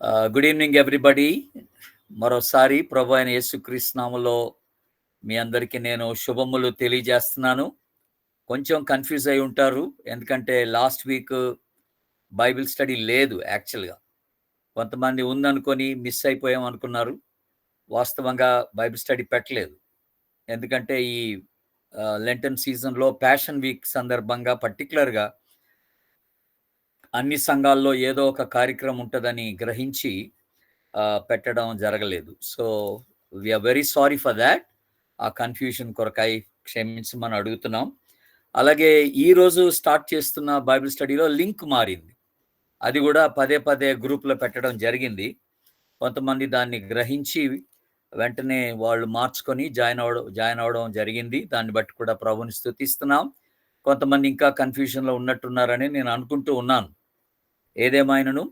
Good evening everybody. మరోసారి ప్రభు అయిన యేసుక్రీస్తు నామములో మీ అందరికీ నేను శుభములు తెలియజేస్తున్నాను. కొంచెం కన్ఫ్యూజ్ అయి ఉంటారు. ఎందుకంటే లాస్ట్ వీక్ బైబిల్ స్టడీ లేదు యాక్చువల్‌గా. కొంతమంది ఉందనుకొని మిస్ అయిపోయాం అనుకున్నారు. వాస్తవంగా బైబిల్ స్టడీ పెట్టలేదు. ఎందుకంటే ఈ లెంటన్ సీజన్‌లో ప్యాషన్ వీక్ సందర్భంగా పర్టిక్యులర్‌గా అన్ని సంఘాల్లో ఏదో ఒక కార్యక్రమం ఉంటదని గ్రహించి పెట్టడం జరగలేదు. So, we are very sorry for that. ఆ కన్‌ఫ్యూజన్ కొరకై క్షమించమని అడుగుతున్నాం. అలాగే ఈరోజు స్టార్ట్ చేస్తున్న బైబిల్ స్టడీలో లింక్ మారింది. అది కూడా పదే పదే గ్రూప్‌లో పెట్టడం జరిగింది. కొంతమంది దాన్ని గ్రహించి వెంటనే వాళ్ళు మార్చుకొని జాయిన్ అవ్వడం జరిగింది. దాన్ని బట్టి కూడా ప్రభువుని స్తుతిస్తున్నాం. కొంతమంది ఇంకా కన్‌ఫ్యూజన్‌లో ఉన్నట్టున్నారని నేను అనుకుంటూ ఉన్నాను. ఏదేమైనను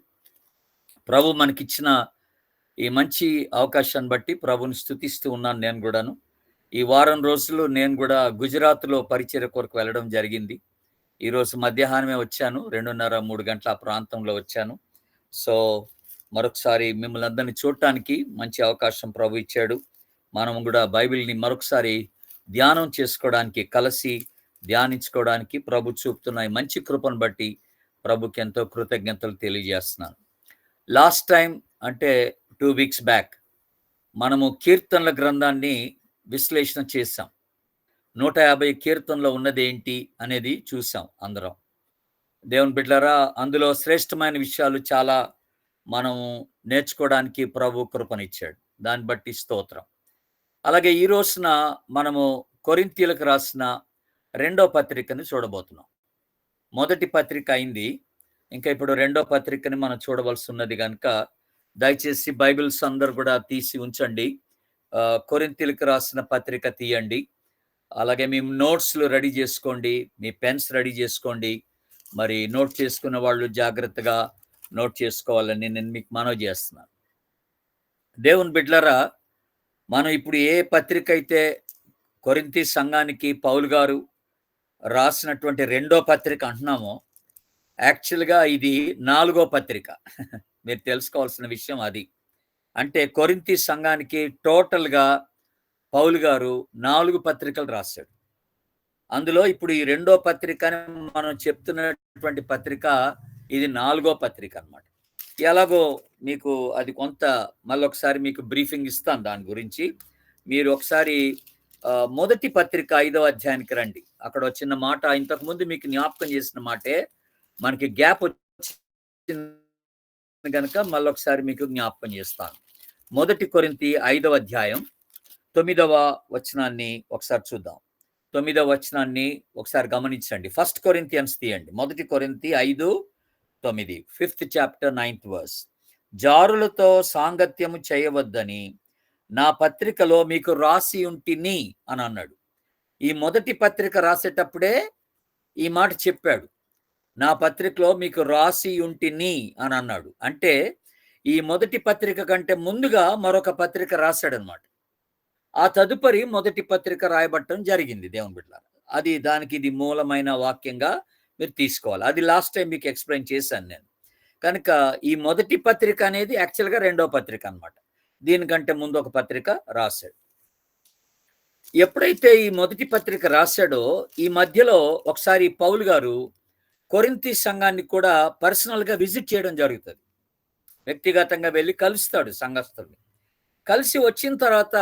ప్రభు మనకిచ్చిన ఈ మంచి అవకాశాన్ని బట్టి ప్రభుని స్తుతిస్తూ ఉన్నాను నేను కూడాను. ఈ వారం రోజులు నేను కూడా గుజరాత్‌లో పరిచర్య కొరకు వెళ్ళడం జరిగింది. ఈరోజు మధ్యాహ్నమే వచ్చాను. 2:30, 3 గంటల ఆ ప్రాంతంలో వచ్చాను. సో, మరొకసారి మిమ్మల్ని అందరిని చూడటానికి మంచి అవకాశం ప్రభు ఇచ్చాడు. మనం కూడా బైబిల్‌ని మరొకసారి ధ్యానం చేసుకోవడానికి, కలిసి ధ్యానించుకోవడానికి ప్రభు చూపుతున్న ఈ మంచి కృపను బట్టి ప్రభుకి ఎంతో కృతజ్ఞతలు తెలియజేస్తున్నాను. లాస్ట్ టైం అంటే 2 వీక్స్ బ్యాక్ మనము కీర్తనల గ్రంథాన్ని విశ్లేషణ చేశాం. 150 కీర్తనలో ఉన్నదేంటి అనేది చూసాం అందరం. దేవుని బిడ్డలారా, అందులో శ్రేష్టమైన విషయాలు చాలా మనం నేర్చుకోవడానికి ప్రభు కృపనిచ్చాడు. దాన్ని బట్టి స్తోత్రం. అలాగే ఈ రోజున మనము కొరింథీయులకు రాసిన 2వ పత్రికని చూడబోతున్నాం. మొదటి పత్రిక అయింది. ఇంకా ఇప్పుడు 2వ పత్రికని మనం చూడవలసి ఉన్నది కనుక దయచేసి బైబిల్స్ అందరూ కూడా తీసి ఉంచండి. కొరింథీయులకు రాసిన పత్రిక తీయండి. అలాగే మీ నోట్స్‌లు రెడీ చేసుకోండి. మీ పెన్స్ రెడీ చేసుకోండి. మరి నోట్ చేసుకున్న వాళ్ళు జాగ్రత్తగా నోట్ చేసుకోవాలని నేను మీకు మనవి చేస్తున్నాను. దేవుని బిడ్డలారా, మనం ఇప్పుడు ఏ పత్రిక అయితే కొరింథీ సంఘానికి పౌలు గారు రాసినటువంటి 2వ పత్రిక అంటున్నామో, యాక్చువల్‌గా ఇది 4వ పత్రిక. మీరు తెలుసుకోవాల్సిన విషయం అది. అంటే కొరింథీ సంఘానికి టోటల్‌గా పౌలు గారు 4 పత్రికలు రాశాడు. అందులో ఇప్పుడు ఈ 2వ పత్రిక అని మనం చెప్తున్నటువంటి పత్రిక ఇది 4వ పత్రిక అన్నమాట. ఎలాగో మీకు అది కొంత మళ్ళొకసారి మీకు బ్రీఫింగ్ ఇస్తాను దాని గురించి. మీరు ఒకసారి మొదటి పత్రిక 5వ అధ్యాయానికి రండి. అక్కడ చిన్న మాట ఇంతకుముందు మీకు జ్ఞాపకం చేసిన మాటే మనకి గ్యాప్ వచ్చింది కనుక మళ్ళొకసారి మీకు జ్ఞాపకం చేస్తాను. మొదటి కొరింథీ 5వ అధ్యాయం 9వ వచనాన్ని ఒకసారి చూద్దాం. 9వ వచనాన్ని ఒకసారి గమనించండి. ఫస్ట్ కొరింథియన్స్ తీయండి. మొదటి కొరింథీ 5:9, 5th చాప్టర్ 9th వర్స్. జారులతో సాంగత్యము చేయవద్దని నా పత్రికలో మీకు రాసి ఉంటిని అని అన్నాడు. ఈ మొదటి పత్రిక రాసేటప్పుడే ఈ మాట చెప్పాడు. నా పత్రికలో మీకు రాసి ఉంటిని అని అన్నాడు. అంటే ఈ మొదటి పత్రిక కంటే ముందుగా మరొక పత్రిక రాశాడనమాట. ఆ తదుపరి మొదటి పత్రిక రాయబట్టడం జరిగింది దేవుని బిడ్డలారా. అది దానికి ఇది మూలమైన వాక్యంగా మీరు తీసుకోవాలి. అది లాస్ట్ టైం మీకు ఎక్స్ప్లెయిన్ చేశాను నేను. కనుక ఈ మొదటి పత్రిక అనేది యాక్చువల్‌గా 2వ పత్రిక అన్నమాట. దీనికంటే ముందు ఒక పత్రిక రాశాడు. ఎప్పుడైతే ఈ మొదటి పత్రిక రాశాడో ఈ మధ్యలో ఒకసారి పౌలు గారు కొరింథీ సంఘాన్ని కూడా పర్సనల్‌గా విజిట్ చేయడం జరుగుతుంది. వ్యక్తిగతంగా వెళ్ళి కలుస్తాడు సంఘస్థుల్ని. కలిసి వచ్చిన తర్వాత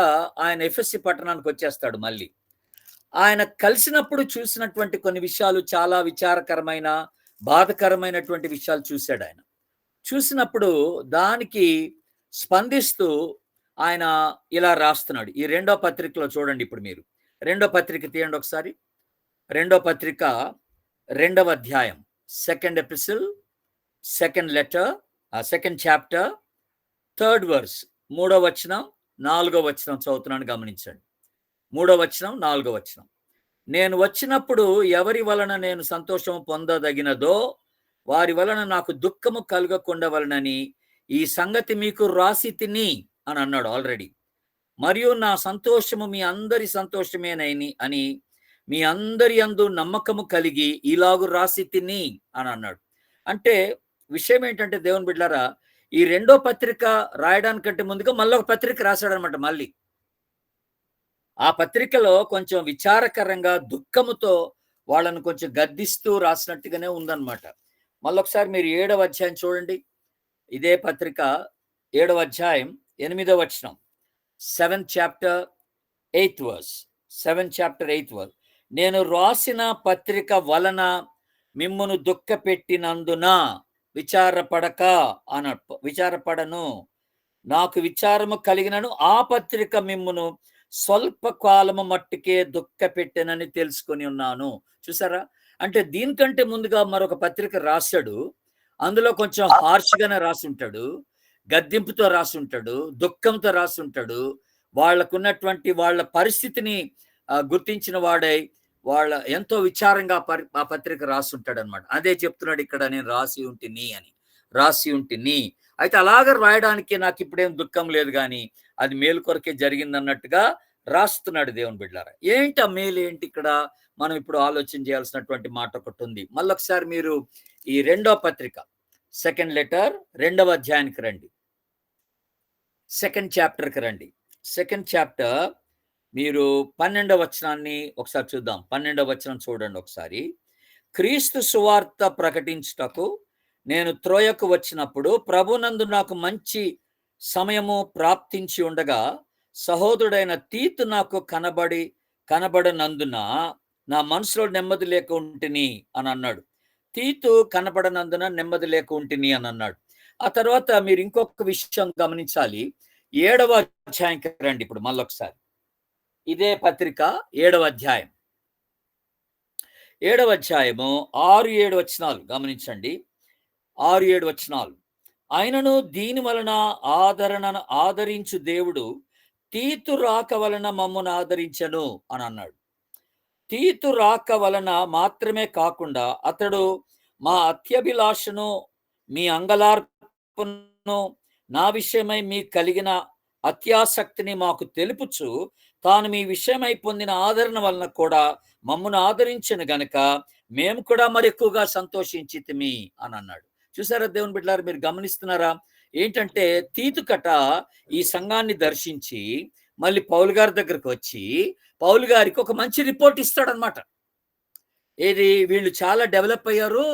ఆయన ఎఫెసీ పట్టణానికి వచ్చేస్తాడు మళ్ళీ. ఆయన కలిసినప్పుడు చూసినటువంటి కొన్ని విషయాలు చాలా విచారకరమైన, బాధకరమైనటువంటి విషయాలు చూశాడు ఆయన. చూసినప్పుడు దానికి స్పందిస్తూ ఆయన ఇలా రాస్తున్నాడు. ఈ 2వ పత్రికలో చూడండి ఇప్పుడు మీరు. 2వ పత్రిక తీయండి ఒకసారి. 2వ పత్రిక 2వ అధ్యాయం, second epistle, second letter, second chapter, 3rd verse. 3వ వచనం, 4వ వచనం చదువుతున్నాను గమనించండి. 3వ వచనం, 4వ వచనం. నేను వచ్చినప్పుడు ఎవరి వలన నేను సంతోషం పొందదగినదో వారి వలన నాకు దుఃఖము కలుగకుండవలనని ఈ సంగతి మీకు రాసి తిని అని అన్నాడు ఆల్రెడీ. మరియు నా సంతోషము మీ అందరి సంతోషమేనని అని మీ అందరి యందు నమ్మకము కలిగి ఇలాగు రాసి తిని అని అన్నాడు. అంటే విషయం ఏంటంటే దేవుని బిడ్డలారా, ఈ రెండో పత్రిక రాయడానికంటే ముందుగా మళ్ళీ ఒక పత్రిక రాశాడనమాట. మళ్ళీ ఆ పత్రికలో కొంచెం విచారకరంగా దుఃఖముతో వాళ్ళను కొంచెం గద్దిస్తూ రాసినట్టుగానే ఉందన్నమాట. మళ్ళొకసారి మీరు 7వ అధ్యాయం చూడండి. ఇదే పత్రిక 7వ అధ్యాయం 8వ వచనం. 7th chapter 8th verse. 7th chapter 8th verse. నేను రాసిన పత్రిక వలన మిమ్మును దుఃఖపెట్టినందున విచారపడక విచారపడను. నాకు విచారము కలిగినను ఆ పత్రిక మిమ్మును స్వల్ప కాలము మట్టుకే దుఃఖపెట్టెనని తెలుసుకొని ఉన్నాను. చూసారా? అంటే దీనికంటే ముందుగా మరొక పత్రిక రాశాడు. అందులో కొంచెం హార్ష్‌గానే రాసుంటాడు. గద్దింపుతో రాసుంటాడు. దుఃఖంతో రాసుంటాడు. వాళ్ళకున్నటువంటి వాళ్ళ పరిస్థితిని గుర్తించిన వాడై వాళ్ళ ఎంతో విచారంగా ఆ పత్రిక రాసుంటాడనమాట. అదే చెప్తున్నాడు ఇక్కడ, నేను రాసి ఉంటిని అని. రాసి ఉంటిని. అయితే అలాగ రాయడానికి నాకు ఇప్పుడేం దుఃఖం లేదు గాని అది మేలు కొరకే జరిగిందన్నట్టుగా రాస్తున్నాడు దేవుని బిడ్డలారా. ఏంటి ఆ మేలు ఏంటి ఇక్కడ? మనం ఇప్పుడు ఆలోచన చేయాల్సినటువంటి మాట ఒకటి ఉంది. మళ్ళొకసారి మీరు ఈ రెండో పత్రిక సెకండ్ లెటర్ 2వ అధ్యాయానికి రండి. సెకండ్ చాప్టర్కి రండి. సెకండ్ చాప్టర్ మీరు 12వ వచనాన్ని ఒకసారి చూద్దాం. 12వ వచనం చూడండి ఒకసారి. క్రీస్తు సువార్త ప్రకటించుటకు నేను త్రోయకు వచ్చినప్పుడు ప్రభునందు నాకు మంచి సమయము ప్రాప్తించి ఉండగా సహోదరుడైన తీతు నాకు కనబడనందున నా మనసులో నెమ్మది లేక ఉంటిని అని అన్నాడు. తీతు కనబడనందున నెమ్మది లేక ఉంటిని అని అన్నాడు. ఆ తర్వాత మీరు ఇంకొక విషయం గమనించాలి. 7వ అధ్యాయంకి రండి ఇప్పుడు మళ్ళొకసారి. ఇదే పత్రిక 7వ అధ్యాయం. 7వ అధ్యాయము 6-7 వచనాలు గమనించండి. 6-7 వచనాలు. ఆయనను దీని వలన ఆదరించు దేవుడు తీతు రాక వలన మమ్మను ఆదరించను అని అన్నాడు. తీతు రాక వలన మాత్రమే కాకుండా అతడు మా అత్యభిలాషను మీ అంగలార్పును నా విషయమై మీ కలిగిన అత్యాసక్తిని మాకు తెలుపుచు తాను మీ విషయమై పొందిన ఆదరణ వలన కూడా మమ్మను ఆదరించను గనక మేము కూడా మరి ఎక్కువగా సంతోషించితిమి అని అన్నాడు. చూసారా దేవుని బిడ్డలారా, మీరు గమనిస్తున్నారా? ఏంటంటే తీతుకట ఈ సంఘాన్ని దర్శించి మళ్ళీ పౌలు గారి దగ్గరకు వచ్చి పౌలు గారికి ఒక మంచి రిపోర్ట్ ఇస్తాడనమాట. ఏది? వీళ్ళు చాలా డెవలప్ అయ్యారు,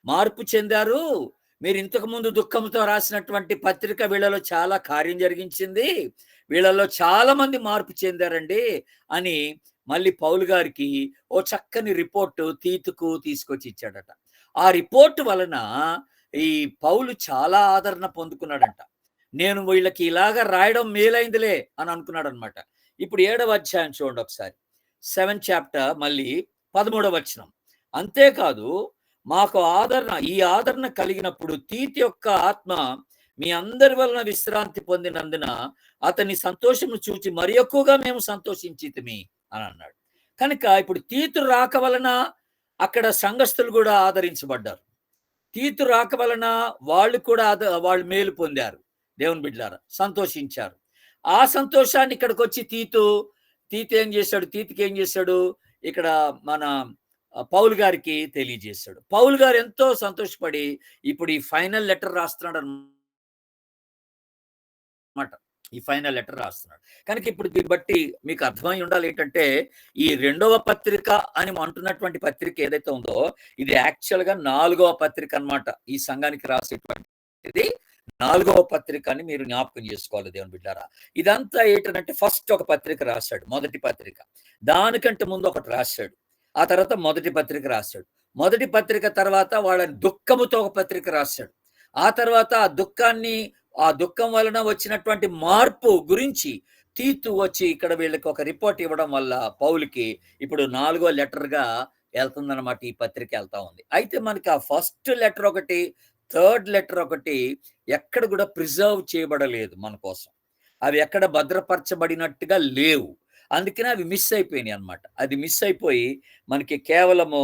మార్పు చెందారు, మీరు ఇంతకు ముందు దుఃఖంతో రాసినటువంటి పత్రిక వీళ్ళలో చాలా కార్యం జరిగించింది, వీళ్ళలో చాలా మంది మార్పు చెందారండి అని మళ్ళీ పౌలు గారికి ఓ చక్కని రిపోర్టు తీతుకు తీసుకొచ్చి ఇచ్చాడట. ఆ రిపోర్ట్ వలన ఈ పౌలు చాలా ఆదరణ పొందుకున్నాడంట. నేను వీళ్ళకి ఇలాగ రాయడం మేలైందిలే అని అనుకున్నాడు అనమాట. ఇప్పుడు 7వ అధ్యాయం చూడండి ఒకసారి. 7th chapter మళ్ళీ 13వ వచనం. అంతేకాదు మాకు ఈ ఆదరణ కలిగినప్పుడు తీతు యొక్క ఆత్మ మీ అందరి వలన విశ్రాంతి పొందినందున అతని సంతోషము చూచి మరి ఎక్కువగా మేము సంతోషించితిమి అని అన్నాడు. కనుక ఇప్పుడు తీతు రాక వలన అక్కడ సంఘస్థులు కూడా ఆదరించబడ్డారు. తీతు రాక వలన వాళ్ళు కూడా వాళ్ళు మేలు పొందారు. దేవుని బిడ్డలారా, సంతోషించారు. ఆ సంతోషాన్ని ఇక్కడికి వచ్చి తీతు ఏం చేశాడు? తీతుకి ఏం చేశాడు? ఇక్కడ మన పౌలు గారికి తెలియజేశాడు. పౌలు గారు ఎంతో సంతోషపడి ఇప్పుడు ఈ ఫైనల్ లెటర్ రాస్తున్నాడు అన్నమాట. ఈ ఫైనల్ లెటర్ రాస్తున్నాడు. కనుక ఇప్పుడు దీన్ని బట్టి మీకు అర్థమై ఉండాలి ఏంటంటే ఈ 2వ పత్రిక అని అంటున్నటువంటి పత్రిక ఏదైతే ఉందో ఇది యాక్చువల్గా 4వ పత్రిక అన్నమాట. ఈ సంఘానికి రాసేటువంటిది 4వ పత్రిక అని మీరు జ్ఞాపకం చేసుకోవాలి దేవుని బిడ్డారా. ఇదంతా ఏంటంటే ఫస్ట్ ఒక పత్రిక రాశాడు, మొదటి పత్రిక. దానికంటే ముందు ఒకటి రాశాడు. ఆ తర్వాత మొదటి పత్రిక రాశాడు. మొదటి పత్రిక తర్వాత వాళ్ళ దుఃఖముతో ఒక పత్రిక రాశాడు. ఆ తర్వాత ఆ దుఃఖం వలన వచ్చినటువంటి మార్పు గురించి తీతు వచ్చి ఇక్కడ వీళ్ళకి ఒక రిపోర్ట్ ఇవ్వడం వల్ల పౌలుకి ఇప్పుడు 4వ లెటర్గా వెళ్తుందన్నమాట. ఈ పత్రిక వెళ్తా ఉంది. అయితే మనకి ఆ ఫస్ట్ లెటర్ ఒకటి, థర్డ్ లెటర్ ఒకటి ఎక్కడ కూడా ప్రిజర్వ్ చేయబడలేదు మన కోసం. అవి ఎక్కడ భద్రపరచబడినట్టుగా లేవు. అందుకనే అవి మిస్ అయిపోయినాయి అన్నమాట. అది మిస్ అయిపోయి మనకి కేవలము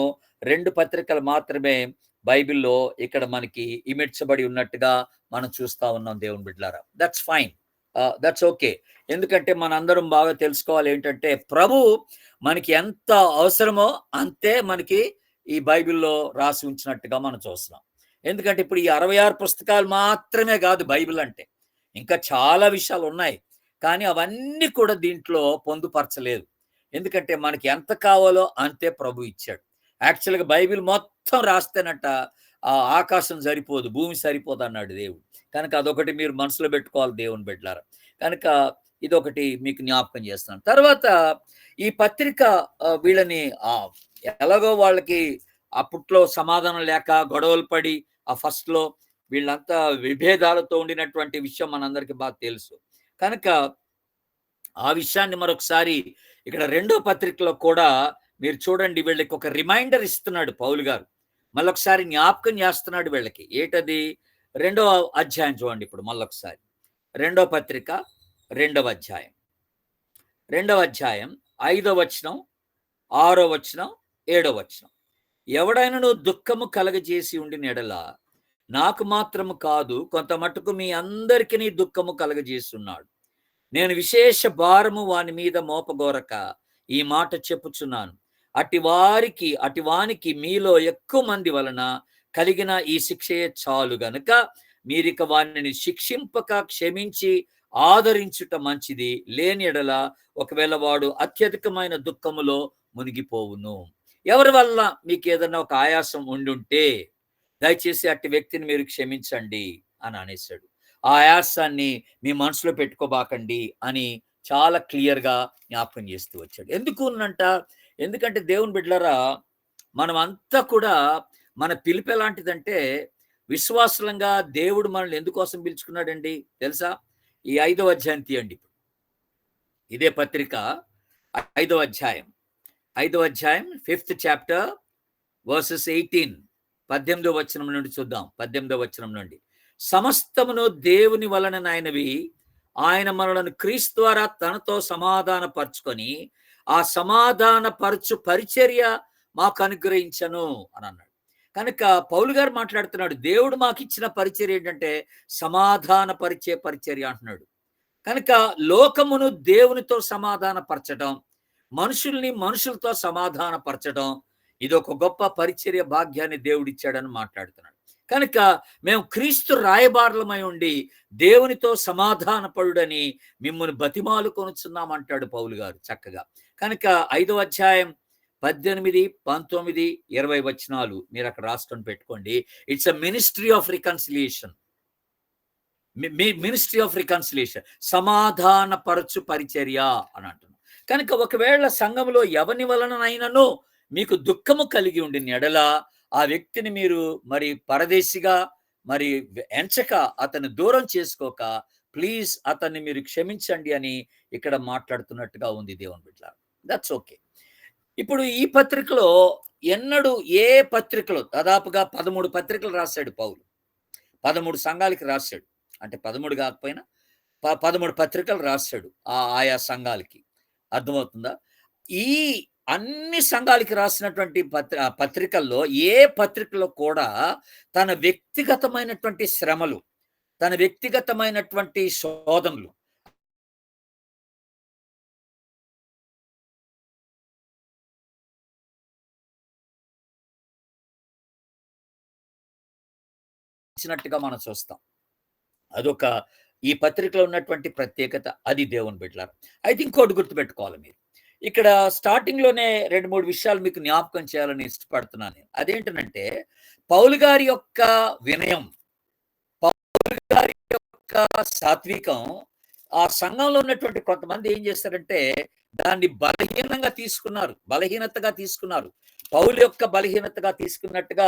2 పత్రికలు మాత్రమే బైబిల్లో ఇక్కడ మనకి ఇమిడ్చబడి ఉన్నట్టుగా మనం చూస్తా ఉన్నాం దేవుని బిడ్డలారా. That's fine, that's okay. ఎందుకంటే మనందరం బాగా తెలుసుకోవాలి ఏంటంటే ప్రభు మనకి ఎంత అవసరమో అంతే మనకి ఈ బైబిల్లో రాసి ఉంచినట్టుగా మనం చూస్తున్నాం. ఎందుకంటే ఇప్పుడు ఈ 66 పుస్తకాలు మాత్రమే కాదు బైబిల్ అంటే. ఇంకా చాలా విషయాలు ఉన్నాయి. కానీ అవన్నీ కూడా దీంట్లో పొందుపరచలేదు. ఎందుకంటే మనకి ఎంత కావాలో అంతే ప్రభు ఇచ్చాడు. యాక్చువల్‌గా బైబిల్ మొత్తం రాస్తేనట ఆకాశం సరిపోదు, భూమి సరిపోదన్నాడు దేవుడు. కనుక అదొకటి మీరు మనసులో పెట్టుకోవాలి దేవుని బిడ్డలారా. కనుక ఇదొకటి మీకు జ్ఞాపకం చేస్తున్నాను. తర్వాత ఈ పత్రిక వీళ్ళని ఎలాగో వాళ్ళకి అప్పట్లో సమాధానం లేక గొడవలు పడి ఫస్ట్‌లో వీళ్ళంతా విభేదాలతో ఉండినటువంటి విషయం మనందరికీ బాగా తెలుసు. కనుక ఆ విషయాన్ని మరొకసారి ఇక్కడ రెండో పత్రికలో కూడా మీరు చూడండి, వీళ్ళకి ఒక రిమైండర్ ఇస్తున్నాడు పౌలు గారు. మళ్ళొకసారి జ్ఞాపకం చేస్తున్నాడు వీళ్ళకి. ఏటది? రెండో అధ్యాయం చూడండి ఇప్పుడు మళ్ళొకసారి. రెండో పత్రిక రెండవ అధ్యాయం. రెండవ అధ్యాయం 5వ వచనం, 6వ వచనం, 7వ వచనం. ఎవడైనను దుఃఖము కలగజేసి ఉండిన ఎడల నాకు మాత్రము కాదు, కొంత మటుకు మీ అందరికీ దుఃఖము కలగజేస్తున్నాడు. నేను విశేష భారము వాని మీద మోపగోరక ఈ మాట చెప్పుచున్నాను. అటివానికి మీలో ఎక్కువ మంది వలన కలిగిన ఈ శిక్షయే చాలు గనుక మీరిక వారిని శిక్షింపక క్షమించి ఆదరించుట మంచిది. లేని ఎడల ఒకవేళ వాడు అత్యధికమైన దుఃఖములో మునిగిపోవును. ఎవరి వల్ల మీకు ఏదైనా ఒక ఆయాసం ఉండుంటే దయచేసి అట్టి వ్యక్తిని మీరు క్షమించండి అని అనేసాడు. ఆ ఆయాసాన్ని మీ మనసులో పెట్టుకోబాకండి అని చాలా క్లియర్గా జ్ఞాపకం చేస్తూ వచ్చాడు. ఎందుకంటే దేవుని బిడ్డలారా, మనం అంతా కూడా మన పిలుపు ఎలాంటిదంటే, విశ్వాసంగా దేవుడు మనల్ని ఎందుకోసం పిలుచుకున్నాడండి తెలుసా? ఈ 5వ అధ్యాయం తీయండి. ఇదే పత్రిక 5వ అధ్యాయం 5th చాప్టర్ వర్సెస్ 18, 18వ వచనం నుండి చూద్దాం. 18వ వచనం నుండి, సమస్తమును దేవుని వలననైనవి, ఆయన మనలను క్రీస్తు ద్వారా తనతో సమాధాన పరుచుకొని ఆ సమాధాన పరచు పరిచర్య మాకు అనుగ్రహించను అని అన్నాడు. కనుక పౌలు గారు మాట్లాడుతున్నాడు, దేవుడు మాకు ఇచ్చిన పరిచర్య ఏంటంటే సమాధాన పరిచే పరిచర్య అంటున్నాడు. కనుక లోకమును దేవునితో సమాధాన పరచడం, మనుషుల్ని మనుషులతో సమాధాన పరచడం, ఇది ఒక గొప్ప పరిచర్య భాగ్యాన్ని దేవుడిచ్చాడని మాట్లాడుతున్నాడు. కనుక మేము క్రీస్తు రాయబారులమై ఉండి దేవునితో సమాధాన పడుడని మిమ్మల్ని బతిమాలు కొనుచున్నామంటాడు పౌలు గారు చక్కగా. కనుక 5వ అధ్యాయం 18, 19, 20 వచనాలు మీరు అక్కడ రాసుకొని పెట్టుకోండి. It's a ministry of reconciliation. Ministry of reconciliation, సమాధాన పరచు పరిచర్య అని అంటున్నాం. కనుక ఒకవేళ సంఘంలో ఎవని వలననైనను మీకు దుఃఖము కలిగి ఉండిన ఎడల ఆ వ్యక్తిని మీరు మరి పరదేశిగా మరి ఎంచక అతన్ని దూరం చేసుకోక ప్లీజ్ అతన్ని మీరు క్షమించండి అని ఇక్కడ మాట్లాడుతున్నట్టుగా ఉంది దేవుని బిడ్డ. That's okay. ఇప్పుడు ఈ పత్రికలో ఏ పత్రికలో దాదాపుగా 13 పత్రికలు రాశాడు పౌలు. 13 సంఘాలకి రాశాడు. అంటే 13 కాకపోయినా 13 పత్రికలు రాశాడు ఆయా సంఘాలకి. అర్థమవుతుందా? ఈ అన్ని సంఘాలకి రాసినటువంటి పత్రికల్లో ఏ పత్రికలో కూడా తన వ్యక్తిగతమైనటువంటి శ్రమలు, తన వ్యక్తిగతమైనటువంటి శోధనలు ఇచ్చినట్టుగా మనం చూస్తాం. అదొక ఈ పత్రికలో ఉన్నటువంటి ప్రత్యేకత. అది దేవుని బిడ్డలారా. అయితే ఇంకోటి గుర్తుపెట్టుకోవాలి మీరు. ఇక్కడ స్టార్టింగ్‌లోనే 2, 3 విషయాలు మీకు జ్ఞాపకం చేయాలని ఇష్టపడుతున్నాను. అదేంటనంటే పౌలు గారి యొక్క వినయం, పౌలు గారి యొక్క సాత్వికం ఆ సంఘంలో ఉన్నటువంటి కొంతమంది ఏం చేస్తారంటే దాన్ని బలహీనతగా తీసుకున్నారు. పౌలు యొక్క బలహీనతగా తీసుకున్నట్టుగా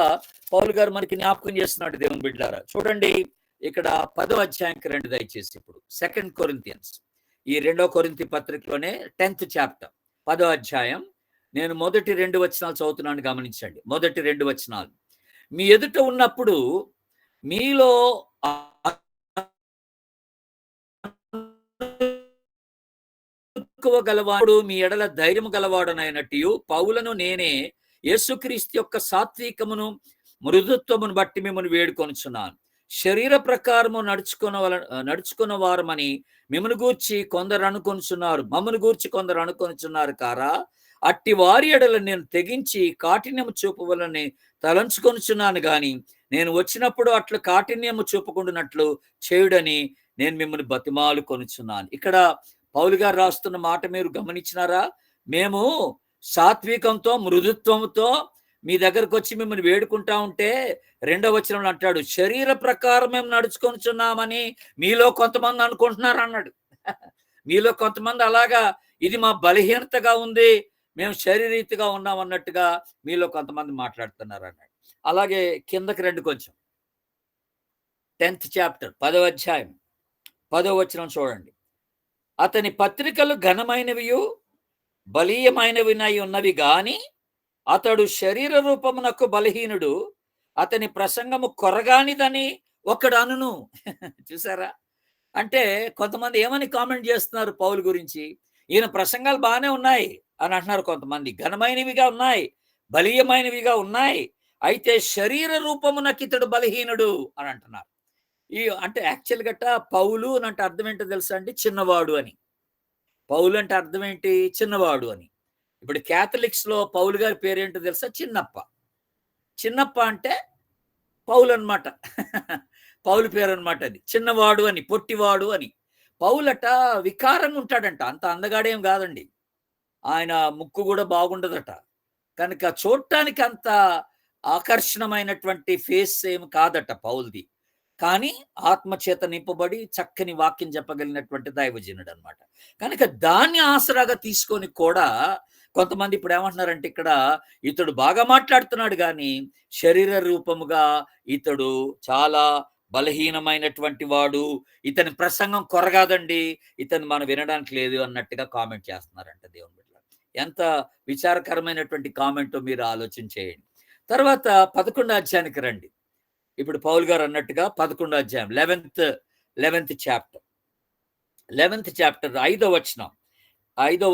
పౌలు గారు మనకి జ్ఞాపకం చేస్తున్నాడు దేవుని బిడ్డలారా. చూడండి ఇక్కడ 10వ అధ్యాయానికి రండి దయచేసి. ఇప్పుడు 2 కొరింథియన్స్, ఈ 2వ కొరింథీ పత్రికలోనే 10th చాప్టర్ 10వ అధ్యాయం. నేను మొదటి 2 వచనాలు చదువుతున్నాను, గమనించండి. మొదటి 2 వచనాలు, మీ ఎదుట ఉన్నప్పుడు మీలో గలవాడు మీ ఎడల ధైర్యము గలవాడనైనట్టు పౌలను నేనే యేసుక్రీస్తు యొక్క సాత్వికమును మృదుత్వమును బట్టి మిమ్మల్ని వేడుకొనుచున్నాను. శరీర ప్రకారము నడుచుకున్న వారమని మిమ్మల్ని గూర్చి కొందరు అనుకొనుచున్నారు, మమ్మల్ని గూర్చి కొందరు అనుకొనుచున్నారు కారా? అట్టి వారి ఎడల నేను తెగించి కాఠిన్యము చూపవలని తలంచుకొనుచున్నాను గాని నేను వచ్చినప్పుడు అట్లు కాఠిన్యము చూపకుండానట్లు చేయుడని నేను మిమ్మల్ని బతిమాలు కొనుచున్నాను. ఇక్కడ పౌలు గారు రాస్తున్న మాట మీరు గమనించినారా? మేము సాత్వికంతో మృదుత్వంతో మీ దగ్గరకు వచ్చి మిమ్మల్ని వేడుకుంటా ఉంటే, రెండవ వచనంలో అంటాడు, శరీర ప్రకారం మేము నడుచుకొనుచున్నామని మీలో కొంతమంది అనుకుంటున్నారు అన్నాడు. మీలో కొంతమంది అలాగా ఇది మా బలహీనతగా ఉంది, మేము శరీరీతిగా ఉన్నాం అన్నట్టుగా మీలో కొంతమంది మాట్లాడుతున్నారు అన్నాడు. అలాగే కిందకి రండి కొంచెం. 10th చాప్టర్ 10వ అధ్యాయం 10వ వచనం చూడండి. అతని పత్రికలు ఘనమైనవియు బలీయమైనవినై ఉన్నవి గాని అతడు శరీర రూపమునకు బలహీనుడు, అతని ప్రసంగము కొరగానిదని ఒకడు అనును. చూసారా? అంటే కొంతమంది ఏమని కామెంట్ చేస్తున్నారు పౌలు గురించి, ఈయన ప్రసంగాలు బాగానే ఉన్నాయి అని అంటున్నారు కొంతమంది. ఘనమైనవిగా ఉన్నాయి, బలీయమైనవిగా ఉన్నాయి, అయితే శరీర రూపమునకి ఇతడు బలహీనుడు అని అంటున్నారు. ఈ అంటే యాక్చువల్ గట్ట పౌలు అని అంటే అర్థం ఏంటో తెలుసా అండి? చిన్నవాడు అని. పౌలు అంటే అర్థం ఏంటి? చిన్నవాడు అని. ఇప్పుడు క్యాథలిక్స్ లో పౌలు గారి పేరేంటో తెలుసా? చిన్నప్ప. చిన్నప్ప అంటే పౌలు అనమాట. పౌలు పేరు అనమాట అది. చిన్నవాడు అని, పొట్టివాడు అని. పౌలట వికారంగా ఉంటాడంట, అంత అందగాడేం కాదండి. ఆయన ముక్కు కూడా బాగుండదట. కనుక చూడటానికి అంత ఆకర్షణమైనటువంటి ఫేస్ ఏమి కాదట పౌల్ది. కానీ ఆత్మచేత నింపబడి చక్కని వాక్యం చెప్పగలిగినటువంటి దైవజనుడు అనమాట. కనుక దాన్ని ఆసరాగా తీసుకొని కూడా కొంతమంది ఇప్పుడు ఏమంటున్నారంటే, ఇక్కడ ఇతడు బాగా మాట్లాడుతున్నాడు కానీ శరీర రూపముగా ఇతడు చాలా బలహీనమైనటువంటి వాడు, ఇతని ప్రసంగం కొరగాదండి, ఇతను మనం వినడానికి లేదు అన్నట్టుగా కామెంట్ చేస్తున్నారంట దేవుని బిడ్డలారా. ఎంత విచారకరమైనటువంటి కామెంటో మీరు ఆలోచన చేయండి. తర్వాత 11వ అధ్యాయానికి రండి. ఇప్పుడు పౌలు గారు అన్నట్టుగా 11వ అధ్యాయం 11th చాప్టర్ 5వ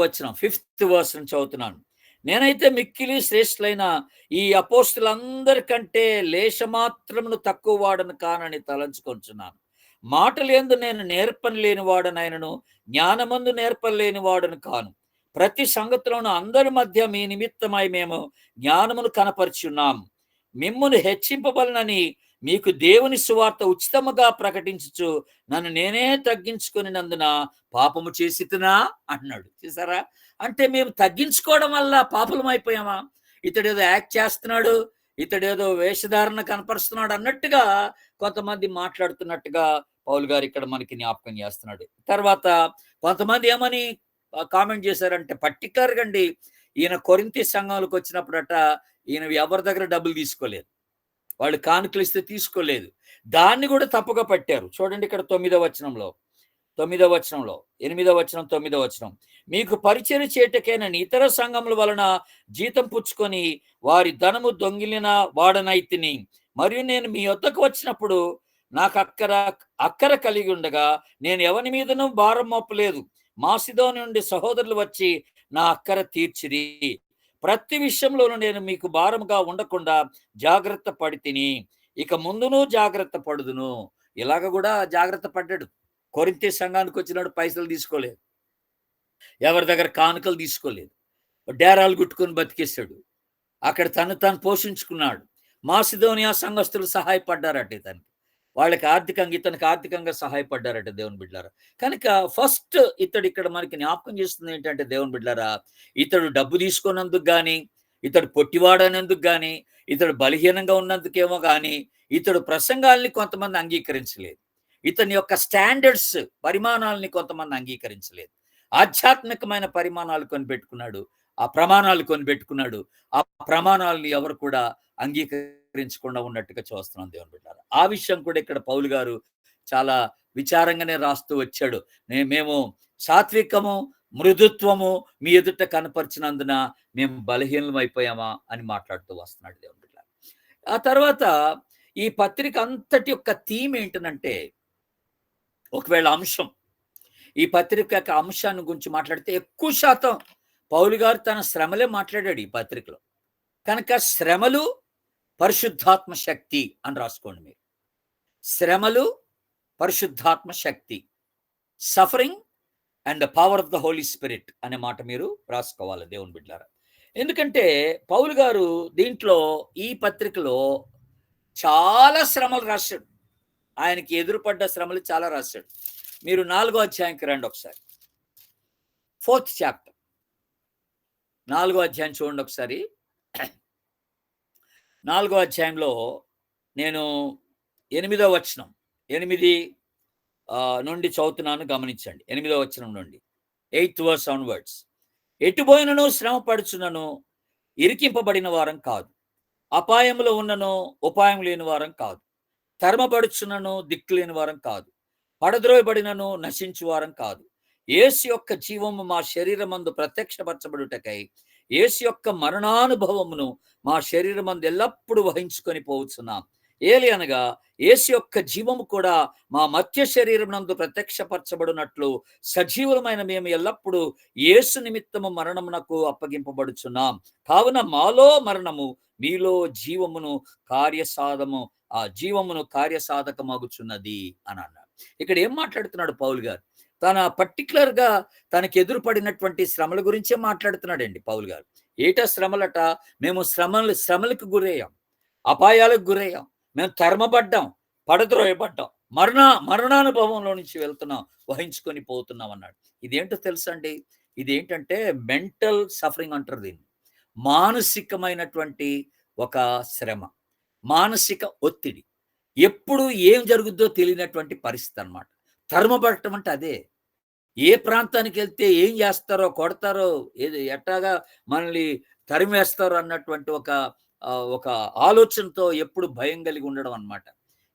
వచనం 5th వర్స్ నుంచి చదువుతున్నాను. నేనైతే మిక్కిలి శ్రేష్ఠులైన ఈ అపోస్తులందరికంటే లేశమాత్రమును తక్కువ వాడను కానని తలంచుకొంచున్నాను. మాటలందు నేను నేర్పలేని వాడనైనను జ్ఞానమందు నేర్పలేని వాడను కాను. ప్రతి సంగతిలోనూ అందరి మధ్య మీ నిమిత్తమై మేము జ్ఞానమును కనపరుచున్నాము. మిమ్మును హెచ్చింపబలనని మీకు దేవుని సువార్త ఉచితముగా ప్రకటించుచు నన్ను నేనే తగ్గించుకునినందున పాపము చేసితునా అంటున్నాడు. చూసారా? అంటే మేము తగ్గించుకోవడం వల్ల పాపలం అయిపోయామా? ఇతడేదో యాక్ట్ చేస్తున్నాడు, ఇతడేదో వేషధారణ కనపరుస్తున్నాడు అన్నట్టుగా కొంతమంది మాట్లాడుతున్నట్టుగా పౌలు గారు ఇక్కడ మనకి జ్ఞాపకం చేస్తున్నాడు. తర్వాత కొంతమంది ఏమని కామెంట్ చేశారంటే, పర్టికులర్గా అండి, ఈయన కొరింథీ సంఘంలోకి వచ్చినప్పుడట ఈయన ఎవరి దగ్గర డబ్బులు తీసుకోలేదు, వాళ్ళు కానుకలు ఇస్తే తీసుకోలేదు. దాన్ని కూడా తప్పుగా పట్టారు. చూడండి ఇక్కడ 9వ వచనంలో 8వ వచనం 9వ వచనం, మీకు పరిచర్య చేయటకైన ఇతర సంఘముల వలన జీతం పుచ్చుకొని వారి ధనము దొంగిలిన వాడనైతిని. మరియు నేను మీ వద్దకు వచ్చినప్పుడు నాకు అక్కర కలిగి ఉండగా నేను ఎవరి మీదనూ భారం మోపలేదు. మాసిదోని నుండి సహోదరులు వచ్చి నా అక్కర తీర్చిరి. ప్రతి విషయంలోనూ నేను మీకు భారముగా ఉండకుండా జాగ్రత్త పడి తిని ఇక ముందును జాగ్రత్త పడుదును. ఇలాగ కూడా జాగ్రత్త పడ్డాడు. కొరింథీ సంఘానికి వచ్చినాడు, పైసలు తీసుకోలేదు, ఎవరి దగ్గర కానుకలు తీసుకోలేదు, డేరాలు గుట్టుకొని బతికేశాడు. అక్కడ తను పోషించుకున్నాడు. మాసిదోనియా సంఘస్థులు సహాయపడ్డారట ఇతనికి, వాళ్ళకి ఆర్థికంగా ఇతనికి ఆర్థికంగా సహాయపడ్డారట దేవుని బిడ్డలారా. కనుక ఫస్ట్ ఇతడు ఇక్కడ మనకి జ్ఞాపకం చేస్తుంది ఏంటంటే దేవుని బిడ్డలారా, ఇతడు డబ్బు తీసుకున్నందుకు కానీ, ఇతడు పొట్టివాడనేందుకు కానీ, ఇతడు బలహీనంగా ఉన్నందుకేమో కానీ ఇతడు ప్రసంగాల్ని కొంతమంది అంగీకరించలేదు. ఇతని యొక్క స్టాండర్డ్స్ పరిమాణాలని కొంతమంది అంగీకరించలేదు. ఆధ్యాత్మికమైన పరిమాణాలు కొనిపెట్టుకున్నాడు, ఆ ప్రమాణాలు కొనిపెట్టుకున్నాడు. ఆ ప్రమాణాలను ఎవరు కూడా అంగీకరించకుండా ఉన్నట్టుగా చూస్తున్నాం దేవుని బిడ్డలారా. ఆ విషయం కూడా ఇక్కడ పౌలు గారు చాలా విచారంగానే రాస్తూ వచ్చాడు. మేము సాత్వికము మృదుత్వము మీ ఎదుట కనపరిచినందున మేము బలహీనం అయిపోయామా అని మాట్లాడుతూ వస్తున్నాడు దేవుని బిడ్డలారా. ఆ తర్వాత ఈ పత్రిక అంతటి యొక్క థీమ్ ఏంటనంటే, ఒకవేళ అంశం, ఈ పత్రిక యొక్క అంశాన్ని గురించి మాట్లాడితే ఎక్కువ శాతం పౌలు గారు తన శ్రమలే మాట్లాడాడు ఈ పత్రికలో. కనుక శ్రమలు, పరిశుద్ధాత్మ శక్తి అని రాసుకోండి మీరు. శ్రమలు, పరిశుద్ధాత్మ శక్తి, suffering and the power of the holy spirit అనే మాట మీరు రాసుకోవాలి దేవుని బిడ్డలారా. ఎందుకంటే పౌలు గారు దీంట్లో ఈ పత్రికలో చాలా శ్రమలు రాశాడు. ఆయనకి ఎదురుపడ్డ శ్రమలు చాలా రాశాడు. మీరు 4వ అధ్యాయంకి రండి ఒకసారి. 4th చాప్టర్ 4వ అధ్యాయం చూడండి ఒకసారి. 4వ అధ్యాయంలో నేను 8వ వచనం 8 నుండి చదువుతున్నాను, గమనించండి. 8వ వచనం నుండి 8th verse onwards. ఎటుపోయినను శ్రమ పడుచున్నను ఇరికింపబడిన వారం కాదు, అపాయంలో ఉన్నను ఉపాయం లేని వారం కాదు, తరమబడుచున్నను దిక్కు లేని వారం కాదు, పడద్రోయబడినను నశించు వారం కాదు. యేసు యొక్క జీవము మా శరీరమందు ప్రత్యక్షపరచబడుటకై యేసు యొక్క మరణానుభవమును మా శరీరమందు ఎల్లప్పుడూ వహించుకొని పోవచ్చున్నాం. ఏలి అనగా యేసు యొక్క జీవము కూడా మా మధ్య శరీరమునందు ప్రత్యక్షపరచబడినట్లు సజీవులమైన మేము ఎల్లప్పుడూ యేసు నిమిత్తము మరణమునకు అప్పగింపబడుచున్నాం. కావున మాలో మరణము, మీలో జీవమును కార్యసాధకమగుచున్నది అని అన్నాడు. ఇక్కడ ఏం మాట్లాడుతున్నాడు పౌలు గారు? తన పర్టికులర్గా తనకి ఎదురుపడినటువంటి శ్రమల గురించే మాట్లాడుతున్నాడండి పౌలు గారు. ఏటా శ్రమలట? మేము శ్రమలకు గురయ్యాం, అపాయాలకు గురయ్యాం, మేము తరమబడ్డాం, పడద్రోయబడ్డాం, మరణానుభవంలో నుంచి వెళ్తున్నాం, వహించుకొని పోతున్నాం అన్నాడు. ఇదేంటో తెలుసా అండి? ఇదేంటంటే మెంటల్ సఫరింగ్ అంటారు దీన్ని. మానసికమైనటువంటి ఒక శ్రమ, మానసిక ఒత్తిడి, ఎప్పుడు ఏం జరుగుద్దో తెలియనటువంటి పరిస్థితి అన్నమాట. తరమబడటం అంటే అదే. ఏ ప్రాంతానికి వెళ్తే ఏం చేస్తారో, కొడతారో, ఏది ఎట్టాగా మనల్ని తరిమేస్తారో అన్నటువంటి ఒక ఆలోచనతో ఎప్పుడు భయం కలిగి ఉండడం అన్నమాట.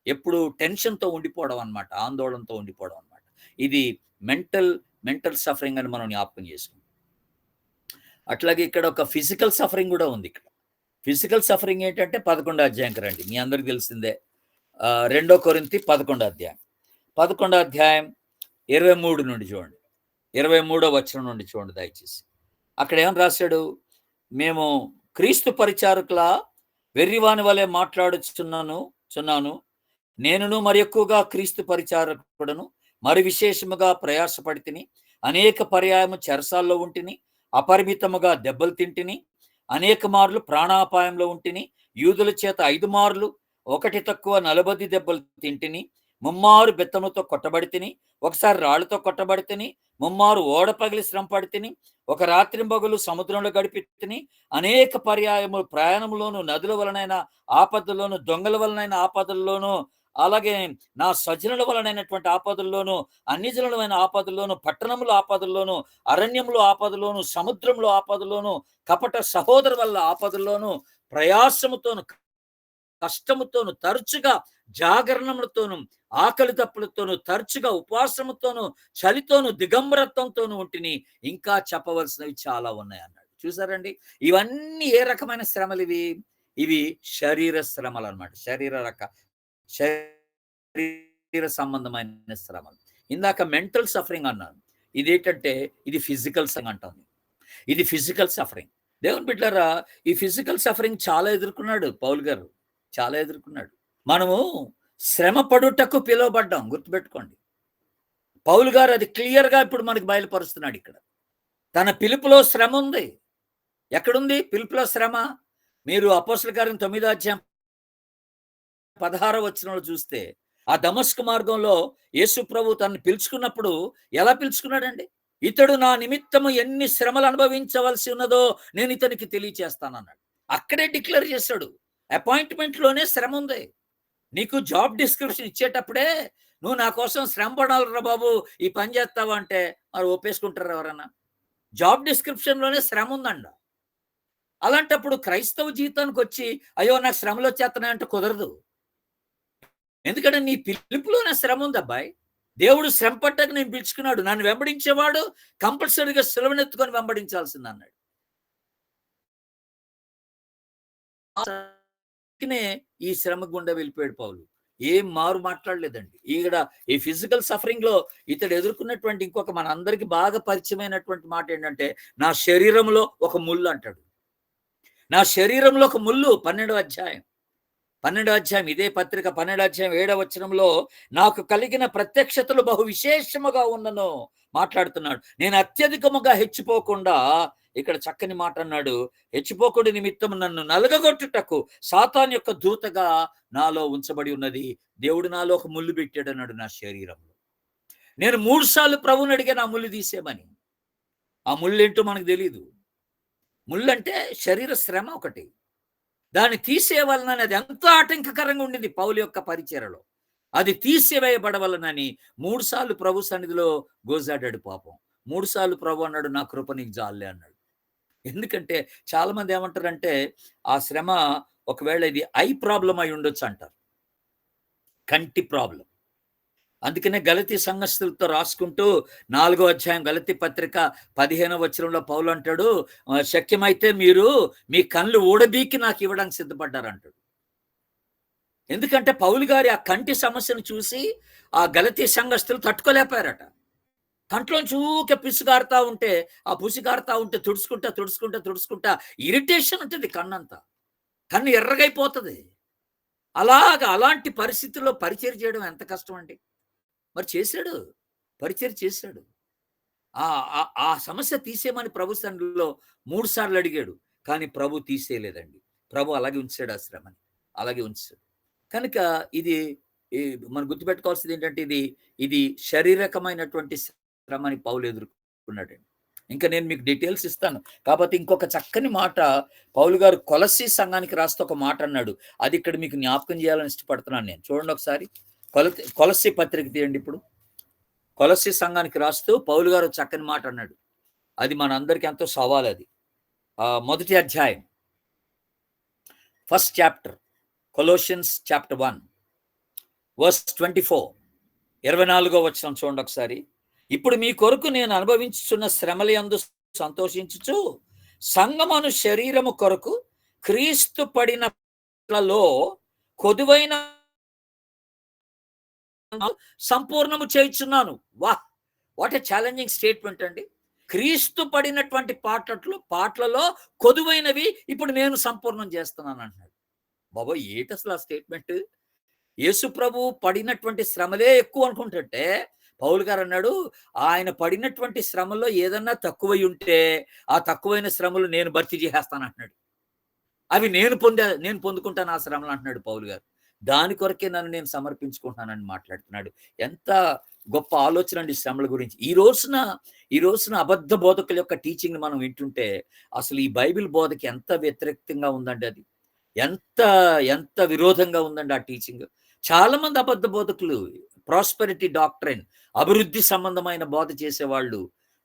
ఎప్పుడు టెన్షన్తో ఉండిపోవడం అన్నమాట, ఆందోళనతో ఉండిపోవడం అన్నమాట. ఇది మెంటల్ సఫరింగ్ అని మనం జ్ఞాపకం చేసుకుంటాం. అట్లాగే ఇక్కడ ఒక ఫిజికల్ సఫరింగ్ కూడా ఉంది. ఇక్కడ ఫిజికల్ సఫరింగ్ ఏంటంటే 11వ అధ్యాయంకి రండి. మీ అందరికి తెలిసిందే. 2 కొరింథీ 11వ అధ్యాయం 11వ అధ్యాయం 23 నుండి చూడండి. 23వ వచనం నుండి చూడండి దయచేసి. అక్కడ ఏమని రాశాడు? మేము క్రీస్తు పరిచారకుల వెర్రివాని వలె మాట్లాడుచున్నాను. నేనును మరి ఎక్కువగా క్రీస్తు పరిచారకుడను, మరి విశేషముగా ప్రయాసపడితిని, అనేక పర్యాయము చెరసాల్లో ఉంటిని, అపరిమితముగా దెబ్బలు తింటిని, అనేక మార్లు ప్రాణాపాయంలో ఉంటిని, యూదుల చేత 5 మార్లు, ఒకటి తక్కువ 40 దెబ్బలు తింటిని, ముమ్మారు బెత్తముతో కొట్టబడితిని, ఒకసారి రాళ్లతో కొట్టబడితిని, ముమ్మారు ఓడ పగిలి శ్రమ పడితిని, ఒక రాత్రింబగలు సముద్రంలో గడిపితిని, అనేక పర్యాయములు ప్రయాణంలోను, నదుల వలనైన ఆపదల్లోను, దొంగల వలనైన ఆపదల్లోను, అలాగే నా స్వజనుల వలనైనటువంటి ఆపదల్లోను, అన్ని జనులమైన ఆపదల్లోను, పట్టణముల ఆపదల్లోను, అరణ్యములో ఆపదలోను, సముద్రంలో ఆపదలోను, కపట సహోదరు వల్ల ఆపదల్లోను, ప్రయాసముతోను, కష్టముతోను, తరచుగా జాగరణములతోను, ఆకలి తప్పులతోను, తరచుగా ఉపవాసముతోను, చలితోను, దిగంబరత్వంతోను ఉంటిని, ఇంకా చెప్పవలసినవి చాలా ఉన్నాయి అన్నాడు. చూసారండి, ఇవన్నీ ఏ రకమైన శ్రమలు? ఇవి శరీర శ్రమలు అన్నమాట. శరీర సంబంధమైన శ్రమలు. ఇందాక మెంటల్ సఫరింగ్ అన్నాను. ఇదేంటంటే ఇది ఫిజికల్ సఫరింగ్ అంటాను. ఇది ఫిజికల్ సఫరింగ్. దేవుని బిడ్డలారా, ఈ ఫిజికల్ సఫరింగ్ చాలా ఎదుర్కొన్నాడు పౌలు గారు, చాలా ఎదుర్కొన్నాడు. మనము శ్రమ పడుటకు పిలువబడ్డాం, గుర్తుపెట్టుకోండి. పౌలు గారు అది క్లియర్గా ఇప్పుడు మనకి బయలుపరుస్తున్నాడు. ఇక్కడ తన పిలుపులో శ్రమ ఉంది. ఎక్కడుంది పిలుపులో శ్రమ? మీరు అపోస్తలుల కార్యం 9వ అధ్యాయం 16వ వచనంలో చూస్తే, ఆ దమస్కు మార్గంలో యేసు ప్రభు తనని పిలుచుకున్నప్పుడు ఎలా పిలుచుకున్నాడండి? ఇతడు నా నిమిత్తము ఎన్ని శ్రమలు అనుభవించవలసి ఉన్నదో నేను ఇతనికి తెలియచేస్తానన్నాడు. అక్కడే డిక్లేర్ చేశాడు. అపాయింట్మెంట్లోనే శ్రమ ఉంది. నీకు జాబ్ డిస్క్రిప్షన్ ఇచ్చేటప్పుడే నువ్వు నా కోసం శ్రమ పడాలరా బాబు, ఈ పని చేస్తావా అంటే మరి ఒప్పేసుకుంటారు ఎవరన్నా? జాబ్ డిస్క్రిప్షన్లోనే శ్రమ ఉందండి. అలాంటప్పుడు క్రైస్తవ జీవితానికి వచ్చి అయ్యో నాకు శ్రమలు వచ్చేస్తున్నాయంటే కుదరదు. ఎందుకంటే నీ పిలుపులోనే శ్రమ ఉంది అబ్బాయి. దేవుడు శ్రమ పడ్డాక నేను పిలుచుకున్నాడు. నన్ను వెంబడించేవాడు కంపల్సరీగా సిలువనెత్తుకొని వెంబడించాల్సింది అన్నాడు. ఈ శ్రమ గుండా వెళ్ళిపోయాడు పౌలు. ఏం మారు మాట్లాడలేదండి. ఈడ ఈ ఫిజికల్ సఫరింగ్ లో ఇతడు ఎదుర్కొన్నటువంటి ఇంకొక మన అందరికి బాగా పరిచయమైనటువంటి మాట ఏంటంటే, నా శరీరంలో ఒక ముళ్ళు అంటాడు. నా శరీరంలో ఒక ముళ్ళు. 12వ అధ్యాయం ఇదే పత్రిక 12వ అధ్యాయం 7వ వచనంలో, నాకు కలిగిన ప్రత్యక్షతలు బహు విశేషముగా ఉన్నను మాట్లాడుతున్నాడు. నేను అత్యధికముగా హెచ్చిపోకుండా ఇక్కడ చక్కని మాట అన్నాడు, హెచ్చిపోకుడి నిమిత్తం నన్ను నలగగొట్టుటకు సాతాన్ యొక్క దూతగా నాలో ఉంచబడి ఉన్నది. దేవుడు నాలో ఒక ముళ్ళు పెట్టాడు అన్నాడు నా శరీరంలో. నేను 3 సార్లు ప్రభువుని అడిగాను ఆ ముళ్ళు తీసేయమని. ఆ ముళ్ళు ఏంటో మనకు తెలియదు. ముళ్ళు అంటే శరీర శ్రమ ఒకటి. దాన్ని తీసేయవలనని అది ఎంతో ఆటంకకరంగా ఉండింది పౌలు యొక్క పరిచర్యలో. అది తీసివేయబడవలనని 3 సార్లు ప్రభు సన్నిధిలో గోజాడాడు పాపం. 3 సార్లు ప్రభు అన్నాడు, నా కృప నీకు జాలులే అన్నాడు. ఎందుకంటే చాలా మంది ఏమంటారంటే ఆ శ్రమ ఒకవేళ ఇది ఐ ప్రాబ్లం అయి ఉండొచ్చు అంటారు, కంటి ప్రాబ్లం. అందుకనే గలతీ సంఘస్థులతో రాసుకుంటూ 4వ అధ్యాయం గలతీ పత్రిక 15వ వచనంలో పౌలు అంటాడు, శక్యమైతే మీరు మీ కళ్ళు ఊడబీకి నాకు ఇవ్వడానికి సిద్ధపడ్డారు అంటాడు. ఎందుకంటే పౌలు గారి ఆ కంటి సమస్యను చూసి ఆ గలతీ సంఘస్థులు తట్టుకోలేపారట. కంట్లో చూకే పిసుగారుతా ఉంటే, ఆ పుసిగారుతా ఉంటే తుడుచుకుంటా ఇరిటేషన్ ఉంటుంది కన్నంతా. కన్ను ఎర్రగైపోతుంది. అలాంటి పరిస్థితుల్లో పరిచర్య చేయడం ఎంత కష్టం అండి. మరి చేశాడు, పరిచర్య చేశాడు. ఆ సమస్య తీసేయమని ప్రభు సన్నిధిలో 3 సార్లు అడిగాడు. కానీ ప్రభు తీసేయలేదండి. ప్రభు అలాగే ఉంచాడు ఆ శ్రమని, అలాగే ఉంచాడు. కనుక ఇది మనం గుర్తుపెట్టుకోవాల్సింది ఏంటంటే ఇది శారీరకమైనటువంటి శ్రమని పౌలు ఎదుర్కొన్నాడండి. ఇంకా నేను మీకు డీటెయిల్స్ ఇస్తాను. కాకపోతే ఇంకొక చక్కని మాట పౌలు గారు కొలస్సీ సంఘానికి రాస్తూ ఒక మాట అన్నాడు. అది ఇక్కడ మీకు జ్ఞాపకం చేయాలని ఇష్టపడుతున్నాను నేను. చూడండి ఒకసారి కొలస్సీ పత్రిక తీయండి. ఇప్పుడు కొలస్సీ సంఘానికి రాస్తూ పౌలు గారు చక్కని మాట అన్నాడు. అది మన అందరికీ ఎంతో సవాల్. అది మొదటి అధ్యాయం, first chapter, Colossians chapter 1 verse 24, 24వ వచనం చూడండి ఒకసారి. ఇప్పుడు మీ కొరకు నేను అనుభవించుచున్న శ్రమల యందు సంతోషించుచు సంఘమును శరీరము కొరకు క్రీస్తు పడినలో కొదువైన సంపూర్ణము చేయుచున్నాను. వాట్ ఏ ఛాలెంజింగ్ స్టేట్మెంట్ అండి. క్రీస్తు పడినటువంటి పాటలలో కొదువైనవి ఇప్పుడు నేను సంపూర్ణం చేస్తున్నాను అంటున్నాడు. బాబోయ్, ఏంటి అసలు ఆ స్టేట్మెంట్? యేసు ప్రభు పడినటువంటి శ్రమలే ఎక్కువ అనుకుంటుంటే పౌలు గారు అన్నాడు, ఆయన పడినటువంటి శ్రమల్లో ఏదన్నా తక్కువై ఉంటే ఆ తక్కువైన శ్రమలు నేను భర్తీ చేసేస్తాను అంటున్నాడు. అవి నేను పొందుకుంటాను ఆ శ్రమలు అంటున్నాడు పౌలు గారు. దాని కొరకే నన్ను నేను సమర్పించుకుంటున్నానని మాట్లాడుతున్నాడు. ఎంత గొప్ప ఆలోచన అండి శ్రమల గురించి. ఈ రోజున అబద్ధ బోధకుల యొక్క టీచింగ్ మనం వింటుంటే అసలు ఈ బైబిల్ బోధకి ఎంత వ్యతిరేకంగా ఉందండి. అది ఎంత విరోధంగా ఉందండి ఆ టీచింగ్. చాలా మంది అబద్ధ బోధకులు, ప్రాస్పెరిటీ డాక్ట్రైన్, అభివృద్ధి సంబంధమైన బోధ చేసేవాళ్ళు,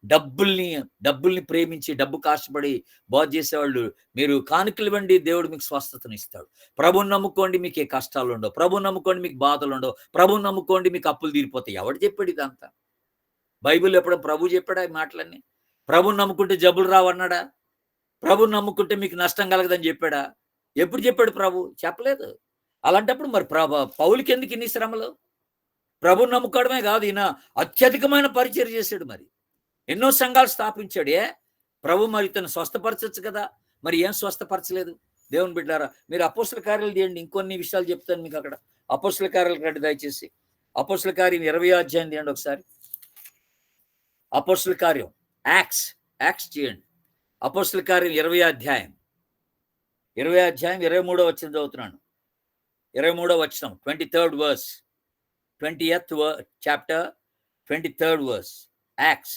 డబ్బుల్ని ప్రేమించి డబ్బు కాష్టపడి బోధ చేసేవాళ్ళు, మీరు కానుకలు ఇవ్వండి దేవుడు మీకు స్వస్థతను ఇస్తాడు, ప్రభుని నమ్ముకోండి మీకు ఏ కష్టాలు ఉండవు, ప్రభుని నమ్ముకోండి మీకు బాధలు ఉండవు, ప్రభుని నమ్ముకోండి మీకు అప్పులు తీరిపోతాయి. ఎవడు చెప్పాడు ఇదంతా? బైబిల్ ఎప్పుడు ప్రభు చెప్పాడా ఈ మాటలన్నీ? ప్రభుని నమ్ముకుంటే జబ్బులు రావన్నాడా? ప్రభుని నమ్ముకుంటే మీకు నష్టం కలగదని చెప్పాడా? ఎప్పుడు చెప్పాడు ప్రభు? చెప్పలేదు. అలాంటప్పుడు మరి పౌలుకి ఎందుకు ఇన్ని శ్రమలు? ప్రభుని నమ్ముకోవడమే కాదు, ఈయన అత్యధికమైన పరిచర్య చేశాడు. మరి ఎన్నో సంఘాలు స్థాపించాడు. ప్రభు మరి తను స్వస్థపరచచ్చు కదా, మరి ఏం స్వస్థపరచలేదు? దేవుని బిడ్డారా, మీరు అపోస్తల కార్యాలు తీయండి. ఇంకొన్ని విషయాలు చెప్తాను మీకు అక్కడ. అపోస్తల కార్యాలు రండి దయచేసి. అపోస్తల కార్యం 20వ అధ్యాయం తీయండి ఒకసారి. అపోస్తల కార్యం యాక్ట్స్ చేయండి. అపోస్తల కార్యం 20వ అధ్యాయం 23వ వచనం చదువుతున్నాను. 23వ వచనం, 23rd verse, 20th chapter, 23rd verse. Acts.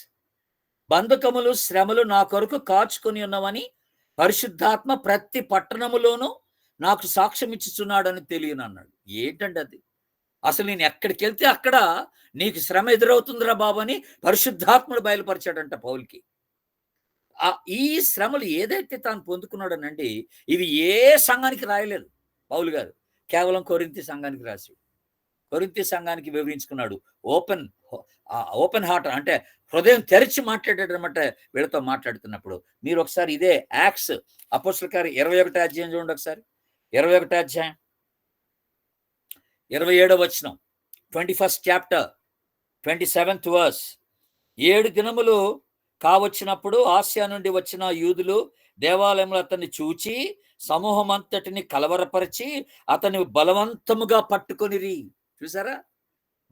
బంధకములు శ్రమలు నా కొరకు కాచుకొని ఉన్నవని పరిశుద్ధాత్మ ప్రతి పట్టణములోనూ నాకు సాక్ష్యం ఇచ్చుచున్నాడని తెలియనన్నాడు. ఏంటండి అది? అసలు నేను ఎక్కడికి వెళ్తే అక్కడ నీకు శ్రమ ఎదురవుతుందిరా బాబు అని పరిశుద్ధాత్ముడు బయలుపరిచాడంట పౌలుకి. ఈ శ్రమలు ఏదైతే తాను పొందుకున్నాడనండి, ఇవి ఏ సంఘానికి రాయలేదు పౌలు గారు, కేవలం కొరింథీ సంఘానికి రాసి, కొరింథీ సంఘానికి వివరించుకున్నాడు. ఓపెన్ హార్ట్ అంటే హృదయం తెరిచి మాట్లాడాడనమాట వీళ్ళతో మాట్లాడుతున్నప్పుడు. మీరు ఒకసారి ఇదే యాక్ట్స్ అపోస్తల కార్యం 21వ అధ్యాయం చూడండి ఒకసారి. 21వ అధ్యాయం 27వ వచనం, 21st chapter, 27th verse. 7 దినములు కావచ్చినప్పుడు ఆసియా నుండి వచ్చిన యూదులు దేవాలయంలో అతన్ని చూచి సమూహం అంతటిని కలవరపరిచి అతన్ని బలవంతముగా పట్టుకొనిరి. చూసారా?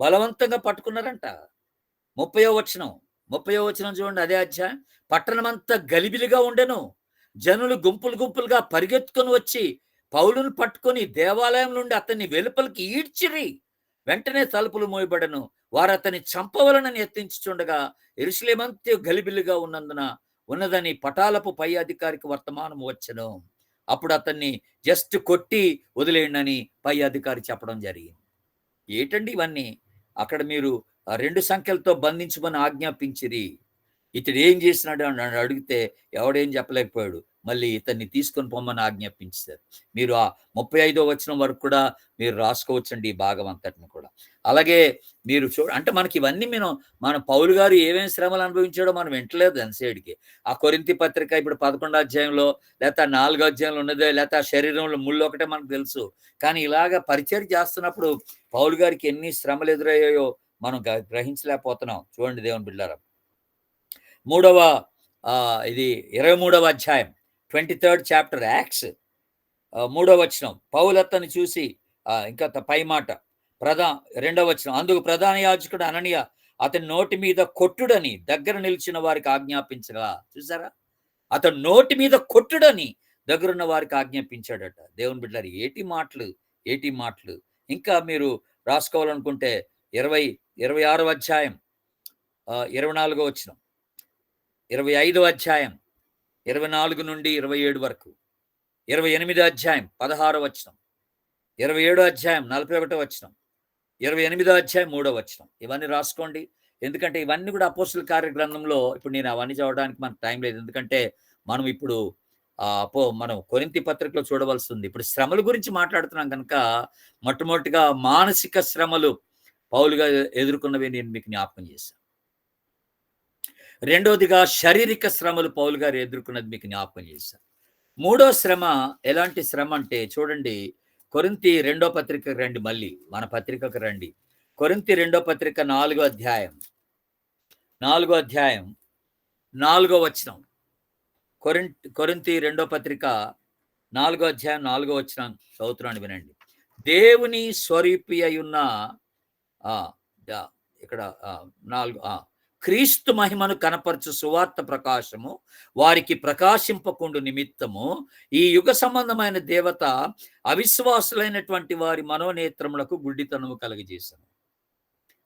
బలవంతంగా పట్టుకున్నారంట. 30వ వచనం, 30వ వచనం చూడండి, అదే అధ్యాయం. పట్టణమంతా గలిబిలిగా ఉండెను. జనులు గుంపులు గుంపులుగా పరిగెత్తుకొని వచ్చి పౌలును పట్టుకొని దేవాలయం నుండి అతన్ని వెలుపలికి ఈడ్చిరి. వెంటనే తలుపులు మోయబడెను. వారు అతన్ని చంపవలనని యత్నించుచుండగా యెరూషలేమంతా గలిబిలిగా ఉన్నదని పటాలపు పై అధికారికి వర్తమానం వచ్చెను. అప్పుడు అతన్ని జస్ట్ కొట్టి వదిలేయండి పై అధికారి చెప్పడం జరిగింది. ఏటండి ఇవన్నీ? అక్కడ మీరు 2 సంఖ్యలతో బంధించమని ఆజ్ఞాపించిరి. ఇతడు ఏం చేసినాడు అని అడిగితే ఎవడేం చెప్పలేకపోయాడు. మళ్ళీ ఇతన్ని తీసుకొని పొమ్మని ఆజ్ఞాపించారు. మీరు ఆ 35వ వచనం వరకు కూడా మీరు రాసుకోవచ్చండి ఈ భాగం అంతటిని కూడా. అలాగే మీరు అంటే మనకి ఇవన్నీ మన పౌలు గారు ఏమేమి శ్రమలు అనుభవించాడో మనం వింటలేదు ఎంతసేడికి. ఆ కొరింథీ పత్రిక ఇప్పుడు 11వ అధ్యాయంలో, లేకపోతే 4వ అధ్యాయంలో ఉన్నదే, లేకపోతే ఆ శరీరంలో ముళ్ళు ఒకటే మనకు తెలుసు. కానీ ఇలాగ పరిచర్య చేస్తున్నప్పుడు పౌలు గారికి ఎన్ని శ్రమలు ఎదురయ్యాయో మనం గ్రహించలేకపోతున్నాం. చూడండి దేవుని బిడ్డలారా, ఇది 23వ అధ్యాయం, 23rd చాప్టర్ యాక్ట్స్, 3వ వచనం. పౌలు అతన్ని చూసి ఇంకా పై మాట 2వ వచనం, అందుకు ప్రధాన యాజకుడు అననీయ అతని నోటి మీద కొట్టుడని దగ్గర నిలిచిన వారికి ఆజ్ఞాపించగా. చూసారా, అతను నోటి మీద కొట్టుడని దగ్గరున్న వారికి ఆజ్ఞాపించాడట. దేవుని బిడ్డలారా, ఏటి మాటలు. ఇంకా మీరు రాసుకోవాలనుకుంటే 26వ అధ్యాయం 24వ వచనం, 25వ అధ్యాయం 24 నుండి 27 వరకు, 28వ అధ్యాయం 16వ వచనం, 27వ అధ్యాయం 41వ వచనం, 28వ అధ్యాయం 3వ వచనం. ఇవన్నీ రాసుకోండి. ఎందుకంటే ఇవన్నీ కూడా అపోస్తుల కార్య గ్రంథంలో, ఇప్పుడు నేను అవన్నీ చదవడానికి మనకు టైం లేదు. ఎందుకంటే మనం ఇప్పుడు మనం కొరింథీ పత్రికలో చూడవలసి ఉంది. ఇప్పుడు శ్రమల గురించి మాట్లాడుతున్నాం కనుక మొట్టమొదటిగా మానసిక శ్రమలు పౌలుగా ఎదుర్కొన్నవి నేను మీకు జ్ఞాపకం చేశాను. రెండోదిగా శారీరక శ్రమలు పౌలు గారు ఎదుర్కొన్నది మీకు జ్ఞాపకం చేశాను. మూడో శ్రమ ఎలాంటి శ్రమ అంటే చూడండి, కొరింథీ 2వ పత్రికకు రండి, మళ్ళీ మన పత్రికకు రండి. కొరింథీ 2వ పత్రిక 4వ అధ్యాయం 4వ వచనం. కొరింథీ 2వ పత్రిక 4వ అధ్యాయం 4వ వచనం చదువుతున్నాను, వినండి. దేవుని స్వరూపి అయ్యున్న ఇక్కడ 4 క్రీస్తు మహిమను కనపరచు సువార్త ప్రకాశము వారికి ప్రకాశింపకుండు నిమిత్తము ఈ యుగ సంబంధమైన దేవత అవిశ్వాసులైనటువంటి వారి మనోనేత్రములకు గుడ్డితనము కలుగజేశాను.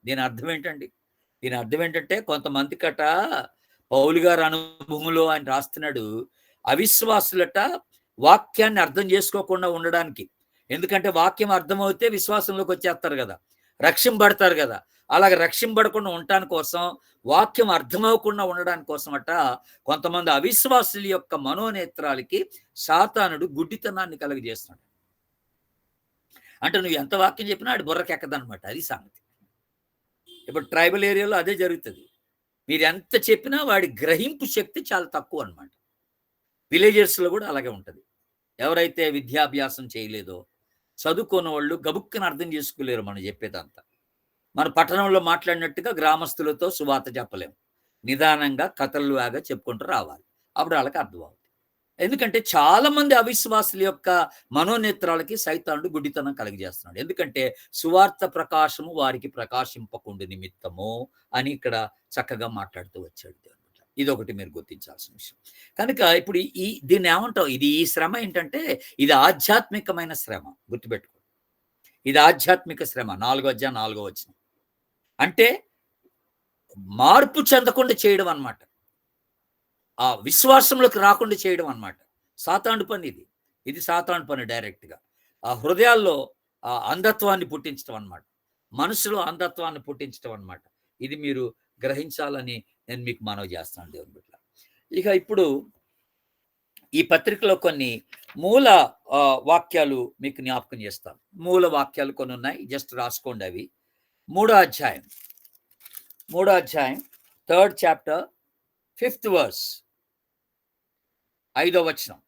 దీని అర్థం ఏంటండి? దీని అర్థం ఏంటంటే కొంతమంది కట పౌలు గారు అనుభవంలో ఆయన రాస్తున్నాడు, అవిశ్వాసులట వాక్యాన్ని అర్థం చేసుకోకుండా ఉండడానికి. ఎందుకంటే వాక్యం అర్థమవుతే విశ్వాసంలోకి వచ్చేస్తారు కదా, రక్షింపబడతారు కదా. అలాగే రక్షింపబడకుండా ఉండటానికి కోసం, వాక్యం అర్థమవకుండా ఉండడానికి కోసం కొంతమంది అవిశ్వాసుల యొక్క మనోనేత్రాలకి సాతానుడు గుడ్డితనాన్ని కలుగజేస్తున్నాడు. అంటే నువ్వు ఎంత వాక్యం చెప్పినా ఆడి బుర్రకెక్కదనమాట. అది సంగతి. ఇప్పుడు ట్రైబల్ ఏరియాలో అదే జరుగుతుంది. మీరు ఎంత చెప్పినా వాడి గ్రహింపు శక్తి చాలా తక్కువ అనమాట. విలేజెస్లో కూడా అలాగే ఉంటుంది. ఎవరైతే విద్యాభ్యాసం చేయలేదో, చదువుకున్న వాళ్ళు గబుక్కుని అర్థం చేసుకోలేరు మనం చెప్పేదంతా. మన పట్టణంలో మాట్లాడినట్టుగా గ్రామస్తులతో సువార్త చెప్పలేము. నిదానంగా కథలులాగా చెప్పుకుంటూ రావాలి. అప్పుడు వాళ్ళకి అర్థం అవుతుంది. ఎందుకంటే చాలా మంది అవిశ్వాసుల యొక్క మనోనేత్రాలకి సైతానుడు గుడ్డితనం కలిగజేస్తున్నాడు. ఎందుకంటే సువార్త ప్రకాశము వారికి ప్రకాశింపకుండు నిమిత్తము అని ఇక్కడ చక్కగా మాట్లాడుతూ వచ్చాడు. ఇది ఒకటి మీరు గుర్తించాల్సిన విషయం. కనుక ఇప్పుడు దీన్ని ఏమంటావు? ఈ శ్రమ ఏంటంటే ఇది ఆధ్యాత్మికమైన శ్రమ. గుర్తుపెట్టుకో, ఇది ఆధ్యాత్మిక శ్రమ. 4వ అధ్యాయం 4వ వచనం. అంటే మార్పు చెందకుండా చేయడం అన్నమాట. ఆ విశ్వాసంలోకి రాకుండా చేయడం అన్నమాట. సాతాను పని ఇది సాతాను పని. డైరెక్ట్గా ఆ హృదయాల్లో ఆ అంధత్వాన్ని పుట్టించడం అన్నమాట. మనసులో అంధత్వాన్ని పుట్టించడం అన్నమాట. ఇది మీరు గ్రహించాలని నేను మీకు మనవి చేస్తాను దేవుని బిడ్డ. ఇక ఇప్పుడు ఈ పత్రికలో కొన్ని మూల వాక్యాలు మీకు జ్ఞాపకం చేస్తాను. మూల వాక్యాలు కొన్ని ఉన్నాయి, జస్ట్ రాసుకోండి అవి. 3వ అధ్యాయం 3rd chapter 5th verse, 5వ వచనం.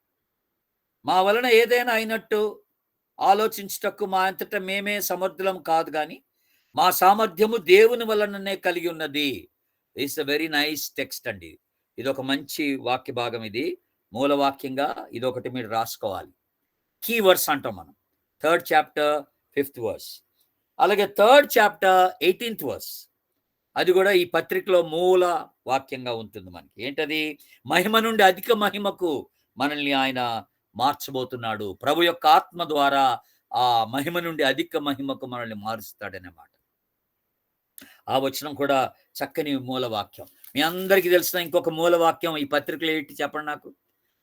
మా వలన ఏదైనా అయినట్టు ఆలోచించుటకు మా అంతటా మేమే సమర్థులం కాదు, కానీ మా సామర్థ్యము దేవుని వలననే కలిగి ఉన్నది. It's a very nice text అండి. ఇది ఒక మంచి వాక్య భాగం. ఇది మూలవాక్యంగా ఇదొకటి మీరు రాసుకోవాలి. కీ వర్స్ అంటాం మనం. 3rd chapter 5th verse. అలాగే 3rd chapter 18th verse. అది కూడా ఈ పత్రికలో మూల వాక్యంగా ఉంటుంది మనకి. ఏంటది? మహిమ నుండి అధిక మహిమకు మనల్ని ఆయన మార్చబోతున్నాడు. ప్రభు యొక్క ఆత్మ ద్వారా ఆ మహిమ నుండి అధిక మహిమకు మనల్ని మారుస్తాడనమాట. ఆ వచనం కూడా చక్కని మూల వాక్యం. మీ అందరికీ తెలిసిన ఇంకొక మూల వాక్యం ఈ పత్రికలో ఏంటి చెప్పండి నాకు?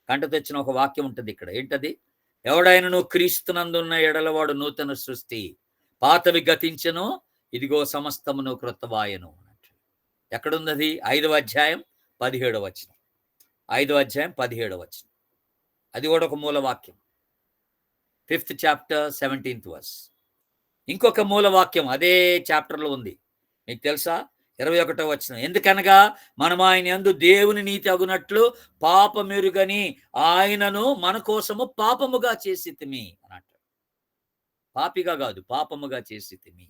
కంట తెచ్చిన ఒక వాక్యం ఉంటుంది ఇక్కడ. ఏంటది? ఎవడైనను క్రీస్తునందున్న ఎడల వాడు నూతన సృష్టి, పాతవి గతించెను, ఇదిగో సమస్తమును క్రొత్తవాయెను. ఎక్కడుందది? 5వ అధ్యాయం 17వ వచనం. 5వ అధ్యాయం 17వ వచనం. అది కూడా ఒక మూల వాక్యం. 5th chapter 17th verse. ఇంకొక మూల వాక్యం అదే చాప్టర్లో ఉంది. మీకు తెలుసా? 21వ వచనం. ఎందుకనగా మనం ఆయన యందు దేవుని నీతి అగునట్లు పాపమెరుగని ఆయనను మన కోసము పాపముగా చేసితిమి అని అంటాడు. పాపిగా కాదు, పాపముగా చేసితిమి.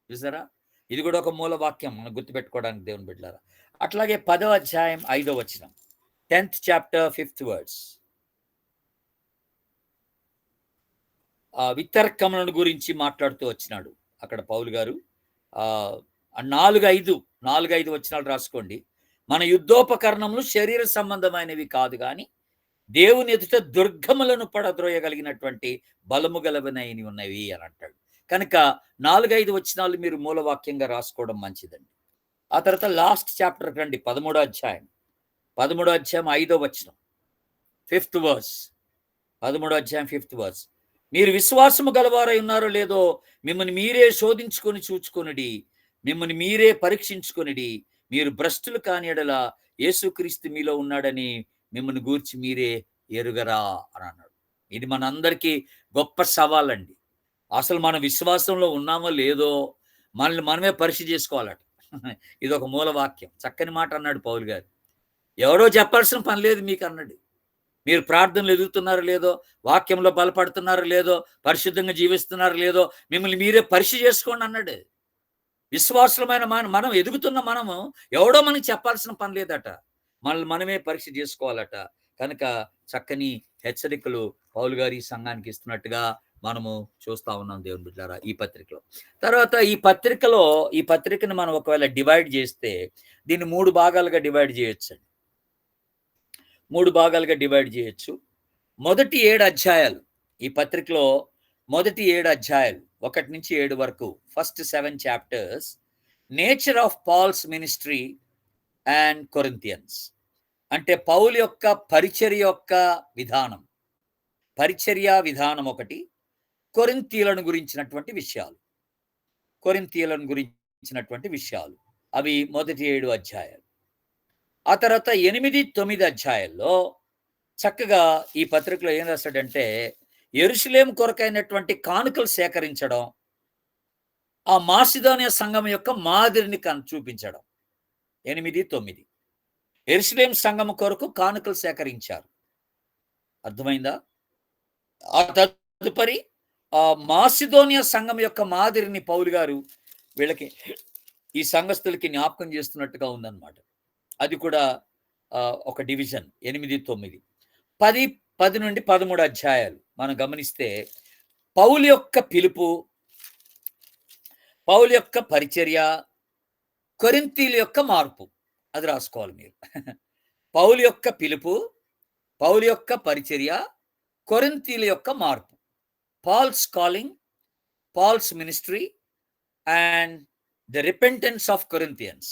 చూసారా? ఇది కూడా ఒక మూల వాక్యం మనం గుర్తుపెట్టుకోవడానికి దేవుని బిడ్డలారా. అట్లాగే 10వ అధ్యాయం 5వ వచనం. 10th chapter 5th words. వితర్కములను గురించి మాట్లాడుతూ వచ్చినాడు అక్కడ పౌలు గారు. 4-5 వచనాలు రాసుకోండి. మన యుద్ధోపకరణములు శరీర సంబంధమైనవి కాదు కానీ దేవుని ఎదుట దుర్గములను పడద్రోయగలిగినటువంటి బలము గలవనైనవి ఉన్నవి అని అంటాడు. కనుక 4-5 వచనాలు మీరు మూలవాక్యంగా రాసుకోవడం మంచిదండి. ఆ తర్వాత లాస్ట్ చాప్టర్ రండి. 13వ అధ్యాయం 5వ వచనం. 5th verse. 13వ అధ్యాయం 5th వర్స్. మీరు విశ్వాసము గలవారై ఉన్నారో లేదో మిమ్మల్ని మీరే శోధించుకొని చూచుకొనిడి, మిమ్మల్ని మీరే పరీక్షించుకొనిడి. మీరు భ్రష్టులు కాని ఎడల యేసుక్రీస్తు మీలో ఉన్నాడని మిమ్మల్ని గూర్చి మీరే ఎరుగరా అని అన్నాడు. ఇది మనందరికీ గొప్ప సవాలండి. అసలు మన విశ్వాసంలో ఉన్నామో లేదో మనల్ని మనమే పరీక్ష చేసుకోవాలట. ఇది ఒక మూల వాక్యం. చక్కని మాట అన్నాడు పౌలు గారు. ఎవరో చెప్పాల్సిన పని లేదు మీకు అన్నాడు. మీరు ప్రార్థనలు ఎదుగుతున్నారో లేదో, వాక్యంలో బలపడుతున్నారో లేదో, పరిశుద్ధంగా జీవిస్తున్నారో లేదో మిమ్మల్ని మీరే పరీక్ష చేసుకోండి అన్నాడు. విశ్వాసమైన మనం ఎదుగుతున్న మనము ఎవడో మనకి చెప్పాల్సిన పని లేదట. మనల్ని మనమే పరీక్ష చేసుకోవాలట. కనుక చక్కని హెచ్చరికలు పౌలు గారు ఈ సంఘానికి ఇస్తున్నట్టుగా మనము చూస్తా ఉన్నాం దేవుని బిడ్డలారా ఈ పత్రికలో. తర్వాత ఈ పత్రికను మనం ఒకవేళ డివైడ్ చేస్తే దీన్ని 3 భాగాలుగా డివైడ్ చేయొచ్చు. 3 భాగాలుగా డివైడ్ చేయొచ్చు. మొదటి 7 అధ్యాయాలు ఈ పత్రికలో, మొదటి 7 అధ్యాయాలు 1 నుంచి 7 వరకు, first 7 chapters nature of Paul's ministry and Corinthians. అంటే పౌలు యొక్క పరిచర్య యొక్క విధానం, పరిచర్య విధానం ఒకటి, కొరింథీయులను గురించినటువంటి విషయాలు అవి మొదటి 7 అధ్యాయాలు. ఆ తర్వాత 8-9 అధ్యాయాల్లో చక్కగా ఈ పత్రికలో ఏం రాశాడంటే యెరూషలేము కొరకైనటువంటి కానుకలు సేకరించడం, ఆ మాసిదోనియా సంఘం యొక్క మాదిరిని చూపించడం. 8-9 యెరూషలేము సంఘం కొరకు కానుకలు సేకరించారు. అర్థమైందా? ఆ తదుపరి మాసిదోనియా సంఘం యొక్క మాదిరిని పౌలు గారు వీళ్ళకి, ఈ సంఘస్థులకి జ్ఞాపకం చేస్తున్నట్టుగా ఉందన్నమాట. అది కూడా ఒక డివిజన్. 8-9 10 నుండి 13 అధ్యాయాలు మనం గమనిస్తే పౌలు యొక్క పిలుపు, పౌలు యొక్క పరిచర్య, కొరింథీయుల యొక్క మార్పు. అది రాసుకోవాలి మీరు. పౌలు యొక్క పిలుపు, పౌలు యొక్క పరిచర్య, కొరింథీయుల యొక్క మార్పు. Paul's calling, Paul's ministry and the repentance of Corinthians.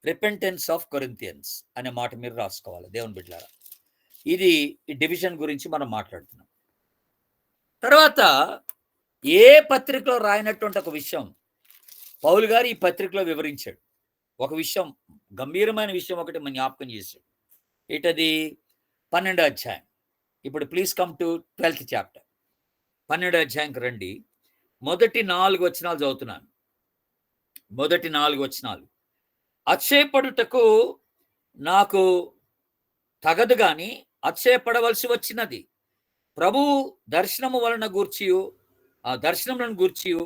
Repentance of Corinthians అనే మాట మీరు రాసుకోవాలి దేవుని బిడ్డలారా. ఇది ఈ డివిజన్ గురించి మనం మాట్లాడుతున్నాం. తర్వాత ఏ పత్రికలో రాయినటువంటి ఒక విషయం పౌలు గారు ఈ పత్రికలో వివరించాడు. ఒక విషయం, గంభీరమైన విషయం ఒకటి మనం జ్ఞాపకం చేశాడు. ఏంటది? 12వ అధ్యాయం. ఇప్పుడు please come to 12th chapter. 12వ అధ్యాయంకి రండి. మొదటి 4 వచనాలు చదువుతున్నాను. మొదటి 4 వచనాలు. అతిశయపడుటకు నాకు తగదు గాని అతిశయపడవలసి వచ్చినది. ప్రభు దర్శనము వలన గూర్చియు, ఆ దర్శనములను గూర్చియు,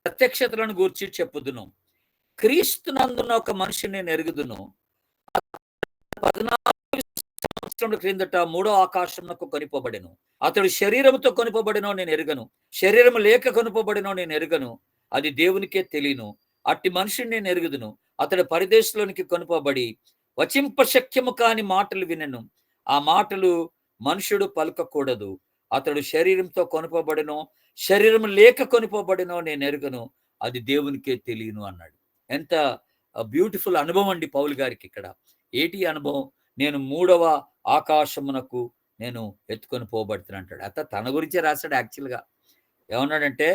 ప్రత్యక్షతలను గూర్చి చెప్పుదును. క్రీస్తునందున ఒక మనిషిని నేను ఎరుగుదును. 14 సంవత్సరముల క్రిందట 3వ ఆకాశమునకు కొనిపోబడెను. అతడు శరీరముతో కొనిపోబడినో నేను ఎరుగను, శరీరము లేక కొనిపోబడినో నేను ఎరుగను, అది దేవునికే తెలియను. అట్టి మనిషిని నేను ఎరుగుదును. అతడు పరదేశంలోనికి కొనుపోబడి వచింపశక్యము కాని మాటలు వినెను. ఆ మాటలు మనుషుడు పలుకకూడదు. అతడు శరీరంతో కొనుపోబడినో శరీరం లేక కొనుపోబడినో నేను ఎరుగను. అది దేవునికే తెలియను అన్నాడు. ఎంత బ్యూటిఫుల్ అనుభవం అండి పౌలు గారికి ఇక్కడ. ఏటి అనుభవం? నేను 3వ ఆకాశమునకు నేను ఎత్తుకొని పోబడుతున్నా అంటాడు. తన గురించే రాశాడు యాక్చువల్‌గా. ఏమన్నాడంటే,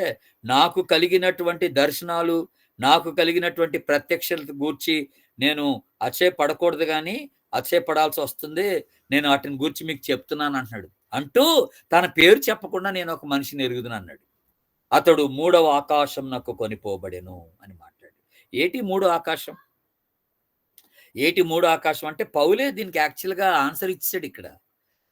నాకు కలిగినటువంటి దర్శనాలు, నాకు కలిగినటువంటి ప్రత్యక్షతను గూర్చి నేను అతిశయపడకూడదు గానీ, అతిశయపడాల్సి వస్తుంది. నేను వాటిని గూర్చి మీకు చెప్తున్నాను అంటున్నాడు. అంటూ తన పేరు చెప్పకుండా నేను ఒక మనిషిని ఎరుగుదును అన్నాడు. అతడు 3వ ఆకాశమునకు కొనిపోబడెను అని మాట్లాడాడు. ఏటి 3 ఆకాశం? ఏటి 3 ఆకాశం అంటే పౌలే దీనికి యాక్చువల్‌గా ఆన్సర్ ఇచ్చేసాడు ఇక్కడ.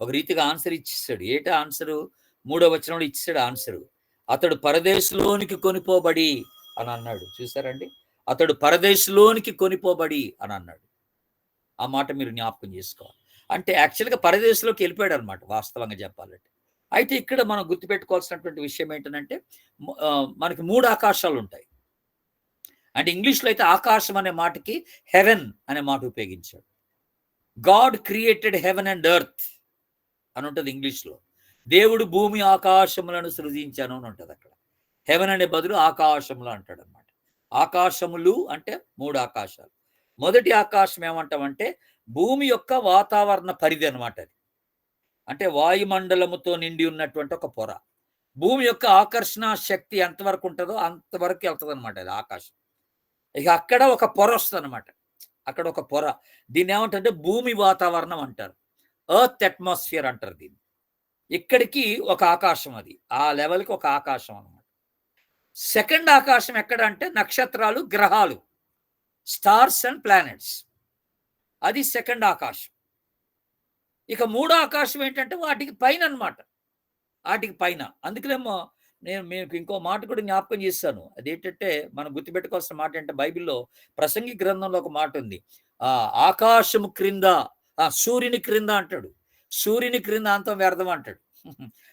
ఒక రీతిగా ఆన్సర్ ఇచ్చేసాడు. ఏటా ఆన్సరు? 3వ వచనంలో ఇచ్చేసాడు ఆన్సరు. అతడు పరదేశంలోనికి కొనిపోబడి అని అన్నాడు. చూసారండి? అతడు పరదేశంలోనికి కొనిపోబడి అని అన్నాడు. ఆ మాట మీరు జ్ఞాపకం చేసుకోవాలి. అంటే యాక్చువల్‌గా పరదేశంలోకి వెళ్ళిపోయాడు అనమాట వాస్తవంగా చెప్పాలంటే. అయితే ఇక్కడ మనం గుర్తుపెట్టుకోవాల్సినటువంటి విషయం ఏంటంటే మనకి 3 ఆకాశాలు ఉంటాయి. అంటే ఇంగ్లీష్‌లో అయితే ఆకాశం అనే మాటకి హెవెన్ అనే మాట ఉపయోగించాడు. God created heaven and earth అని ఉంటుంది ఇంగ్లీష్‌లో. దేవుడు భూమి ఆకాశములను సృజించాను అని ఉంటుంది అక్కడ. హెవెన్ అనే బదులు ఆకాశములు అంటాడు అనమాట. ఆకాశములు అంటే 3 ఆకాశాలు. మొదటి ఆకాశం ఏమంటామంటే భూమి యొక్క వాతావరణ పరిధి అనమాట అది. అంటే వాయుమండలముతో నిండి ఉన్నటువంటి ఒక పొర. భూమి యొక్క ఆకర్షణ శక్తి ఎంతవరకు ఉంటుందో అంతవరకు వెళ్తుంది అనమాట అది ఆకాశం. ఇక అక్కడ ఒక పొర వస్తుంది అనమాట. అక్కడ ఒక పొర. దీన్ని ఏమంటారంటే భూమి వాతావరణం అంటారు. ఎర్త్ అట్మాస్ఫియర్ అంటారు దీన్ని. ఇక్కడికి ఒక ఆకాశం అది. ఆ లెవెల్‌కి ఒక ఆకాశం అనమాట. సెకండ్ ఆకాశం ఎక్కడ అంటే నక్షత్రాలు, గ్రహాలు, స్టార్స్ అండ్ ప్లానెట్స్. అది సెకండ్ ఆకాశం. ఇక 3వ ఆకాశం ఏంటంటే వాటికి పైన అనమాట. వాటికి పైన. అందుకనేమో నేను మీకు ఇంకో మాట కూడా జ్ఞాపకం చేశాను. అదేంటంటే మనం గుర్తుపెట్టుకోవాల్సిన మాట ఏంటంటే బైబిల్‌లో ప్రసంగి గ్రంథంలో ఒక మాట ఉంది. ఆకాశము క్రింద సూర్యుని క్రింద అంటాడు. సూర్యుని క్రింద అంతం వ్యర్థం అంటాడు.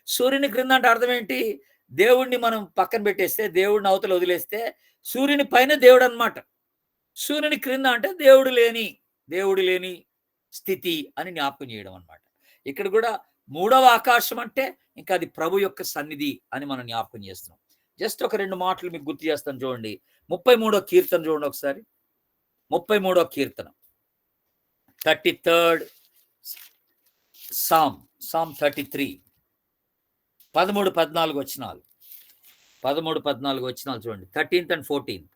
సూర్యుని క్రింద అంటే అర్థం ఏంటి? దేవుడిని మనం పక్కన పెట్టేస్తే, దేవుడిని అవతల వదిలేస్తే సూర్యుని పైన దేవుడు అనమాట. సూర్యుని క్రింద అంటే దేవుడు లేని స్థితి అని జ్ఞాపకం చేయడం అనమాట. ఇక్కడ కూడా 3వ ఆకాశం అంటే ఇంకా అది ప్రభు యొక్క సన్నిధి అని మనం జ్ఞాపకం చేస్తున్నాం. జస్ట్ ఒక 2 మాటలు మీకు గుర్తు చేస్తాను చూడండి. 33వ కీర్తన చూడండి ఒకసారి. 33వ కీర్తన 33rd Psalm 33 13-14 వచనాలు. 13-14 వచనాలు చూడండి. 13th and 14th.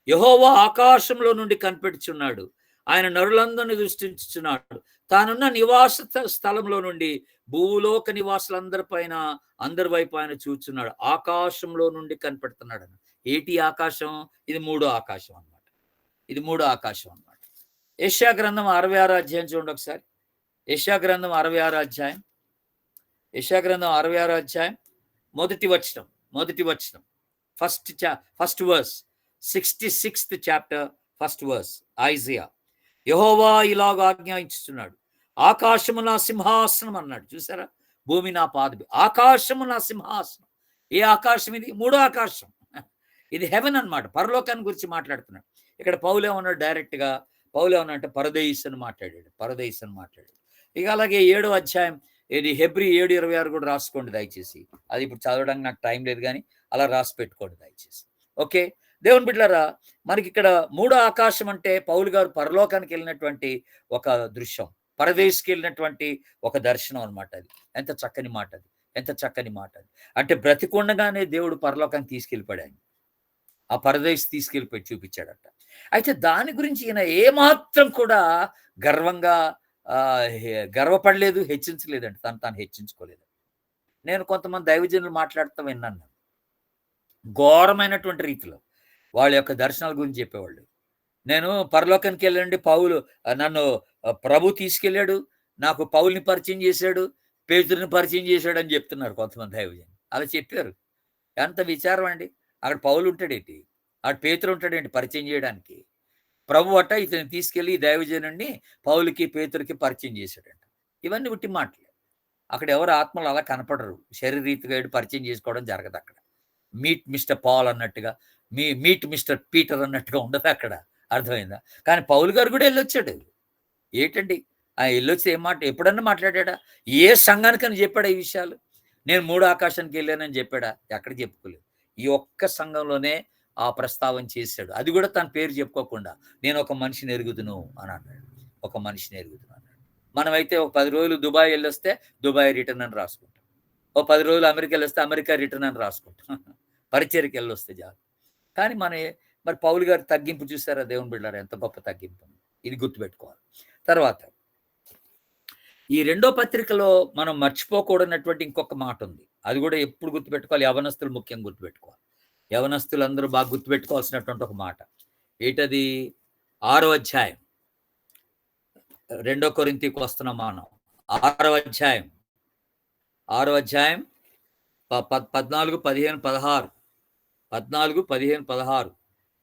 యెహోవా ఆకాశంలో నుండి కనిపెట్టుచున్నాడు. ఆయన నరులందరిని దృష్టించుచున్నాడు. తానున్న నివాస స్థలంలో నుండి భూలోక నివాసులందరి పైన అందరి వైపు ఆయన చూచున్నాడు. ఆకాశంలో నుండి కనిపెడుతున్నాడు. ఏటి ఆకాశం? ఇది 3వ ఆకాశం అన్నమాట. ఇది 3వ ఆకాశం అన్నమాట. యెషయా గ్రంథం 66 అధ్యాయం చూడండి ఒకసారి. యెషయా గ్రంథం 66 అధ్యాయం. యెషయా గ్రంథం 66 అధ్యాయం మొదటి వచనం. First verse. 66th chapter first verse. Isaiah. యెహోవా ఇలాగ ఆజ్ఞాయించుచున్నాడు. ఆకాశము నా సింహాసనం అన్నాడు. చూసారా? భూమి నా పాదపి. ఆకాశము నా సింహాసనం. ఏ ఆకాశం ఇది? 3వ ఆకాశం. ఇది హెవెన్ అన్నమాట. పరలోకాన్ని గురించి మాట్లాడుతున్నాడు. ఇక్కడ పౌలు ఏమన్నాడు డైరెక్ట్‌గా? పౌలు ఏమన్నా అంటే పరదేశ్ అని మాట్లాడాడు. ఇక అలాగే 7వ అధ్యాయం ఇది హెబ్రీ 7:26 కూడా రాసుకోండి దయచేసి. అది ఇప్పుడు చదవడానికి నాకు టైం లేదు కానీ అలా రాసి పెట్టుకోండి దయచేసి. ఓకే. దేవుని బిడ్డలారా, మనకి ఇక్కడ 3వ ఆకాశం అంటే పౌలు గారు పరలోకానికి వెళ్ళినటువంటి ఒక దృశ్యం, పరదేశికి వెళ్ళినటువంటి ఒక దర్శనం అనమాట. అది ఎంత చక్కని మాట అది. అంటే బ్రతికుండగానే దేవుడు పరలోకానికి తీసుకెళ్ళిపోయాడు ఆయన. ఆ పరదేశ్ తీసుకెళ్ళిపోయి చూపించాడట. అయితే దాని గురించి ఈయన ఏమాత్రం కూడా గర్వంగా గర్వపడలేదు, హెచ్చించలేదండి. తాను హెచ్చించుకోలేదు. నేను కొంతమంది దైవజనులు మాట్లాడుతూ విన్నాను. ఘోరమైనటువంటి రీతిలో వాళ్ళ యొక్క దర్శనాల గురించి చెప్పేవాళ్ళు. నేను పరలోకానికి వెళ్ళండి, పౌలు నన్ను ప్రభు తీసుకెళ్ళాడు, నాకు పౌలుని పరిచయం చేశాడు, పేతురుని పరిచయం చేశాడు అని చెప్తున్నారు కొంతమంది దైవజనులు. అలా చెప్పారు. ఎంత విచారం అండి. అక్కడ పౌలు ఉంటాడేంటి, అక్కడ పేతురు ఉంటాడేంటి పరిచయం చేయడానికి? ప్రభు అట్ట ఇతను తీసుకెళ్ళి దైవజనుడిని పౌలుకి పేతురుకి పరిచయం చేశాడంట. ఇవన్నీ ఉట్టి మాటలే. అక్కడ ఎవరు ఆత్మలు అలా కనపడరు. శరీరీతిగా పరిచయం చేసుకోవడం జరగదు అక్కడ. మీట్ మిస్టర్ పాల్ అన్నట్టుగా మీట్ మిస్టర్ పీటర్ అన్నట్టుగా ఉండదు అక్కడ. అర్థమైందా? కానీ పౌలు గారు కూడా వెళ్ళొచ్చాడు. ఏంటండి వెళ్ళొచ్చి ఏం ఎప్పుడన్నా మాట్లాడా? ఏ సంఘానికని చెప్పాడా ఈ విషయాలు? నేను మూడో ఆకాశానికి వెళ్ళానని చెప్పాడా? ఎక్కడ చెప్పుకోలేదు. ఈ ఒక్క సంఘంలోనే ఆ ప్రస్తావన చేశాడు. అది కూడా తన పేరు చెప్పుకోకుండా నేను ఒక మనిషిని ఎరుగుదును అని అన్నాడు. ఒక మనిషిని ఎరుగుదును అన్నాడు. మనమైతే ఒక 10 రోజులు దుబాయ్ వెళ్ళొస్తే దుబాయ్ రిటర్న్ అని రాసుకుంటాం. ఓ 10 రోజులు అమెరికా వెళ్ళొస్తే అమెరికా రిటర్న్ అని రాసుకుంటాం. పరిచర్యకి వెళ్ళొస్తే చాలు. కానీ మరి పౌలు గారి తగ్గింపు చూసారా దేవుని బిడ్డలారా, ఎంత గొప్ప తగ్గింపు. ఇది గుర్తుపెట్టుకోవాలి. తర్వాత ఈ రెండో పత్రికలో మనం మర్చిపోకూడనటువంటి ఇంకొక మాట ఉంది. అది కూడా ఎప్పుడు గుర్తుపెట్టుకోవాలి, యవనస్తులు ముఖ్యంగా గుర్తుపెట్టుకోవాలి. యవనస్తులు అందరూ బాగా గుర్తుపెట్టుకోవాల్సినటువంటి ఒక మాట. ఏంటది? 6వ అధ్యాయం, 2 కొరింథీకి వస్తున్నాం మనం. 6వ అధ్యాయం 14, 15, 16 14, 15, 16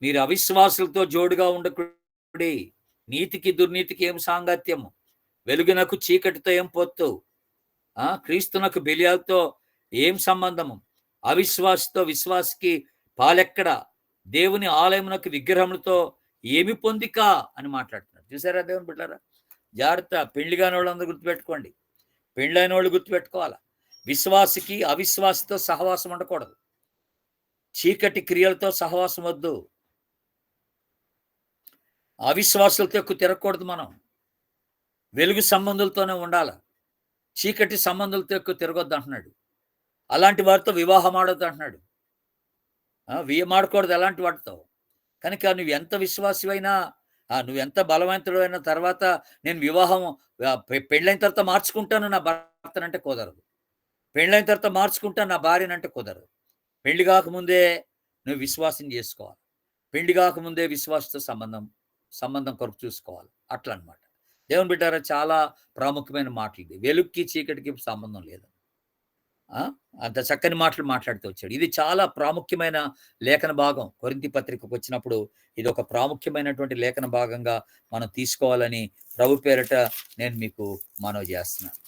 మీరు అవిశ్వాసులతో జోడుగా ఉండకుడి, నీతికి దుర్నీతికి ఏం సాంగత్యము, వెలుగునకు చీకటితో ఏం పొత్తు, క్రీస్తునకు బెలియాలతో ఏం సంబంధము, అవిశ్వాసతో విశ్వాసకి పాలెక్కడ, దేవుని ఆలయమునకు విగ్రహములతో ఏమి పొందిక అని మాట్లాడుతున్నారు. చూసారా దేవుని బిడ్డలారా? జాగ్రత్త. పెళ్లి కాని వాళ్ళందరూ గుర్తుపెట్టుకోండి, పెళ్ళైన వాళ్ళు గుర్తుపెట్టుకోవాలా. విశ్వాసికి అవిశ్వాసతో సహవాసం ఉండకూడదు. చీకటి క్రియలతో సహవాసం వద్దు. అవిశ్వాసులతో ఎక్కువ తిరగకూడదు. మనం వెలుగు సంబంధులతోనే ఉండాలి. చీకటి సంబంధులతో ఎక్కువ తిరగొద్దు అంటున్నాడు. అలాంటి వారితో వివాహం ఆడొద్దు అంటున్నాడు. వియ్యమాడకూడదు అలాంటి వాటితో. కనుక నువ్వు ఎంత విశ్వాసమైనా, నువ్వెంత బలవంతుడు అయిన తర్వాత నేను వివాహం పెళ్ళైన తర్వాత మార్చుకుంటాను నా భర్తనంటే కుదరదు. పెళ్ళైన తర్వాత మార్చుకుంటాను నా భార్యనంటే కుదరదు. పెళ్లి కాకముందే నువ్వు విశ్వాసం చేసుకోవాలి. పెళ్లి కాకముందే విశ్వాసతో సంబంధం కొరకు చూసుకోవాలి. అట్లా అనమాట. దేవుని బిడ్డారా, చాలా ప్రాముఖ్యమైన మాటలు ఇది. వెలుగుకి చీకటికి సంబంధం లేదు. అంత చక్కని మాటలు మాట్లాడుతూ వచ్చాడు. ఇది చాలా ప్రాముఖ్యమైన లేఖన భాగం. కొరింథీ పత్రికకు వచ్చినప్పుడు ఇది ఒక ప్రాముఖ్యమైనటువంటి లేఖన భాగంగా మనం తీసుకోవాలని ప్రభు పేరట నేను మీకు మనవి చేస్తున్నాను.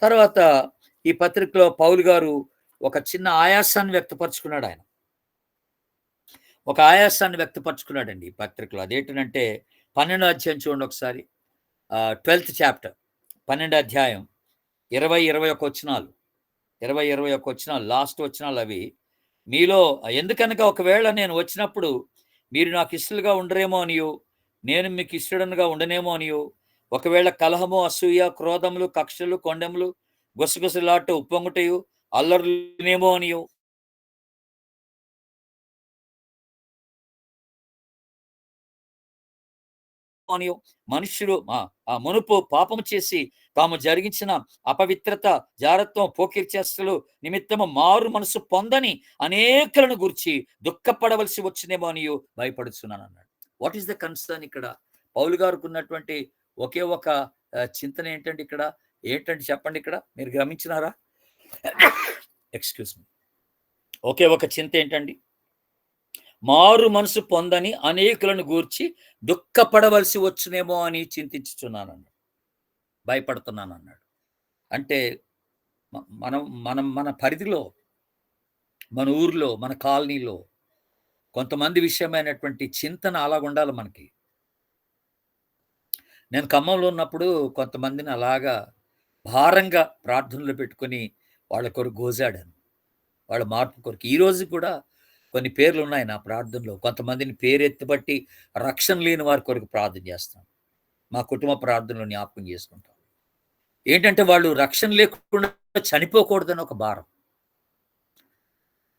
తర్వాత ఈ పత్రికలో పౌలు గారు ఒక చిన్న ఆయాసాన్ని వ్యక్తపరుచుకున్నాడు. ఆయన ఒక ఆయాసాన్ని వ్యక్తపరుచుకున్నాడండి ఈ పత్రికలో. అదేంటంటే 12వ అధ్యాయం చూడండి ఒకసారి. 12th చాప్టర్, 12వ అధ్యాయం 20, 21 వచనాలు. 20, 21 వచనాలు, లాస్ట్ వచనాలు అవి. మీలో ఎందుకనగా ఒకవేళ నేను వచ్చినప్పుడు మీరు నాకు ఇష్టలుగా ఉండరేమో అనియు, నేను మీకు ఇష్టడనుగా ఉండనేమో అనియు, ఒకవేళ కలహము, అసూయ, క్రోధములు, కక్షలు, కొండెములు, గుసగుసలాట, ఉప్పొంగుటయు, అల్లరులేమో అనియు, మనుష్యులు మునుపు పాపము చేసి తాము జరిగించిన అపవిత్రత, జారత్వం, పోకిరి చేష్టలు నిమిత్తము మారు మనసు పొందని అనేకులను గురించి దుఃఖపడవలసి వచ్చినేమో అని భయపడుతున్నాను అన్నాడు. వాట్ ఈస్ ద కన్సర్న్ ఇక్కడ? పౌలు గారికి ఉన్నటువంటి ఒకే ఒక చింతన ఏంటంటే ఇక్కడ ఏంటంటే చెప్పండి, ఇక్కడ మీరు గమనించినారా? Excuse me. ఒకే ఒక చింత ఏంటండి? మారు మనసు పొందని అనేకులను గూర్చి దుఃఖపడవలసి వచ్చునేమో అని చింతించుచున్నాను అన్నాడు, భయపడుతున్నాను అన్నాడు. అంటే మన పరిధిలో, మన ఊర్లో, మన కాలనీలో కొంతమంది విషయమైనటువంటి చింతన అలాగుండాలి మనకి. నేను ఖమ్మంలో ఉన్నప్పుడు కొంతమందిని అలాగా భారంగా ప్రార్థనలు పెట్టుకొని వాళ్ళ కొరకు గోజాడాను, వాళ్ళ మార్పు కొరకు. ఈరోజు కూడా కొన్ని పేర్లు ఉన్నాయి నా ప్రార్థనలో. కొంతమందిని పేరెత్తిబట్టి రక్షణ లేని వారి కొరకు ప్రార్థన చేస్తాం. మా కుటుంబ ప్రార్థనలో జ్ఞాపకం చేసుకుంటాం. ఏంటంటే వాళ్ళు రక్షణ లేకుండా చనిపోకూడదని ఒక భారం.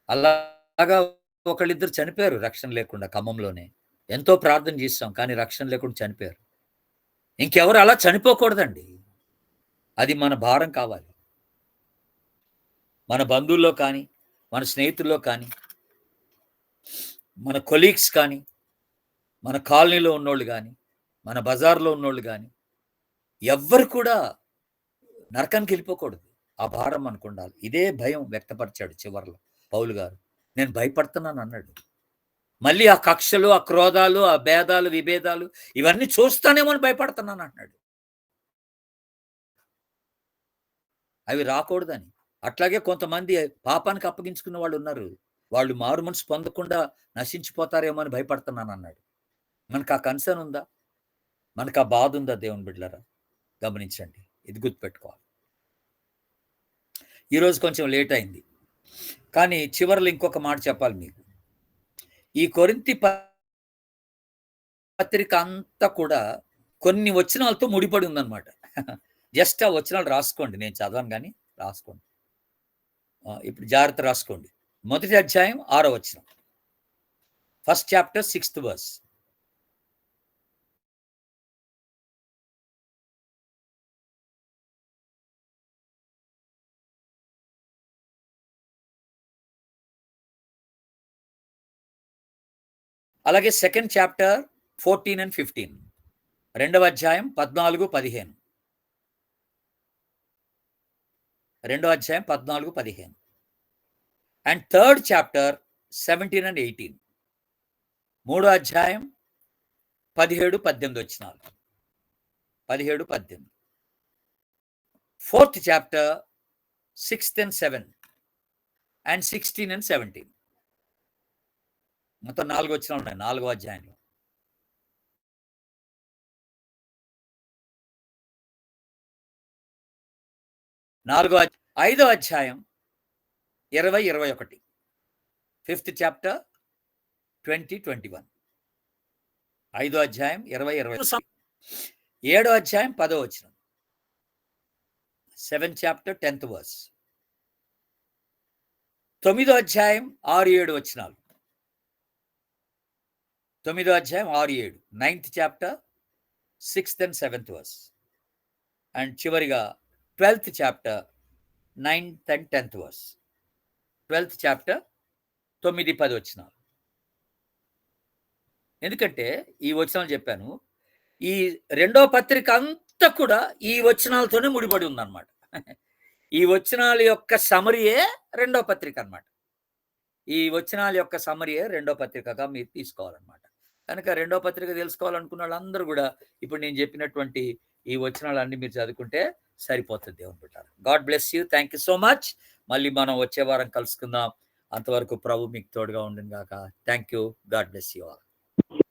అలాగా ఒకళ్ళిద్దరు చనిపోయారు రక్షణ లేకుండా ఖమ్మంలోనే. ఎంతో ప్రార్థన చేస్తాం కానీ రక్షణ లేకుండా చనిపోయారు. ఇంకెవరు అలా చనిపోకూడదండి. అది మన భారం కావాలి. మన బంధువుల్లో కానీ, మన స్నేహితుల్లో కానీ, మన కొలీగ్స్ కానీ, మన కాలనీలో ఉన్నోళ్ళు కానీ, మన బజార్లో ఉన్నోళ్ళు కానీ ఎవ్వరు కూడా నరకానికి వెళ్ళిపోకూడదు. ఆ భారం మనకు ఉండాలి. ఇదే భయం వ్యక్తపరిచాడు చివరిలో పౌలు గారు. నేను భయపడుతున్నాను అన్నాడు. మళ్ళీ ఆ కక్షలు, ఆ క్రోధాలు, ఆ భేదాలు, విభేదాలు ఇవన్నీ చూస్తానేమో అని భయపడుతున్నాను అంటున్నాడు. అవి రాకూడదని. అట్లాగే కొంతమంది పాపానికి అప్పగించుకున్న వాళ్ళు ఉన్నారు. వాళ్ళు మారు మనసు పొందకుండా నశించిపోతారేమో అని భయపడుతున్నాను అన్నాడు. మనకు ఆ కన్సర్న్ ఉందా? మనకు ఆ బాధ ఉందా దేవుని బిడ్డలారా? గమనించండి. ఇది గుర్తుపెట్టుకోవాలి. ఈరోజు కొంచెం లేట్ అయింది. కానీ చివరిలో ఇంకొక మాట చెప్పాలి మీకు. ఈ కొరింథీ పత్రిక అంతా కూడా కొన్ని వచనాలతో ముడిపడి ఉందన్నమాట. జస్ట్ ఆ వచనాలు రాసుకోండి. నేను చదవను గాని రాసుకోండి. ఇప్పుడు జాగ్రత్త రాసుకోండి. మొదటి అధ్యాయం 6వ వచనం. First chapter 6th verse. అలాగే సెకండ్ చాప్టర్ 14 and 15. రెండవ అధ్యాయం 14, 15. రెండవ అధ్యాయం 14, 15. And third chapter 17 and 18. మూడో అధ్యాయం 17, 18 వచనాలు. 17, 18. Fourth chapter 6th and 7 and 16 and 17. మొత్తం 4 వచనాలు ఉన్నాయి 4వ అధ్యాయంలో. ఐదో అధ్యాయం 20, 21. Fifth chapter 20, 21. ఐదో అధ్యాయం 20, 21. ఏడో అధ్యాయం 10వ వచనం. 7th chapter 10th verse. తొమ్మిదో అధ్యాయం 6, 7 వచనాలు. తొమ్మిదో అధ్యాయం 6, 7. 9th chapter 6th and 7th verse. And చివరిగా 12th chapter 9th and 10th verse. 12th chapter 9, 10 వచనాలు. ఎందుకంటే ఈ వచనాలు చెప్పాను. ఈ రెండో పత్రిక అంతా కూడా ఈ వచనాలతోనే ముడిపడి ఉందన్నమాట. ఈ వచనాల యొక్క సమరీయే రెండో పత్రిక అన్నమాట. ఈ వచనాల యొక్క సమరీయే రెండో పత్రికగా మీరు తీసుకోవాలన్నమాట. కనుక రెండో పత్రిక తెలుసుకోవాలనుకున్న వాళ్ళందరూ కూడా ఇప్పుడు నేను చెప్పినటువంటి ఈ వచనాలన్నీ మీరు చదువుకుంటే సరిపోతుంది దేవుని బిడ్డలారా. God bless you. Thank you so much. మళ్ళీ మనం వచ్చే వారం కలుసుకుందాం. అంతవరకు ప్రభు మీకు తోడుగా ఉండును గాక. Thank you. God bless you all.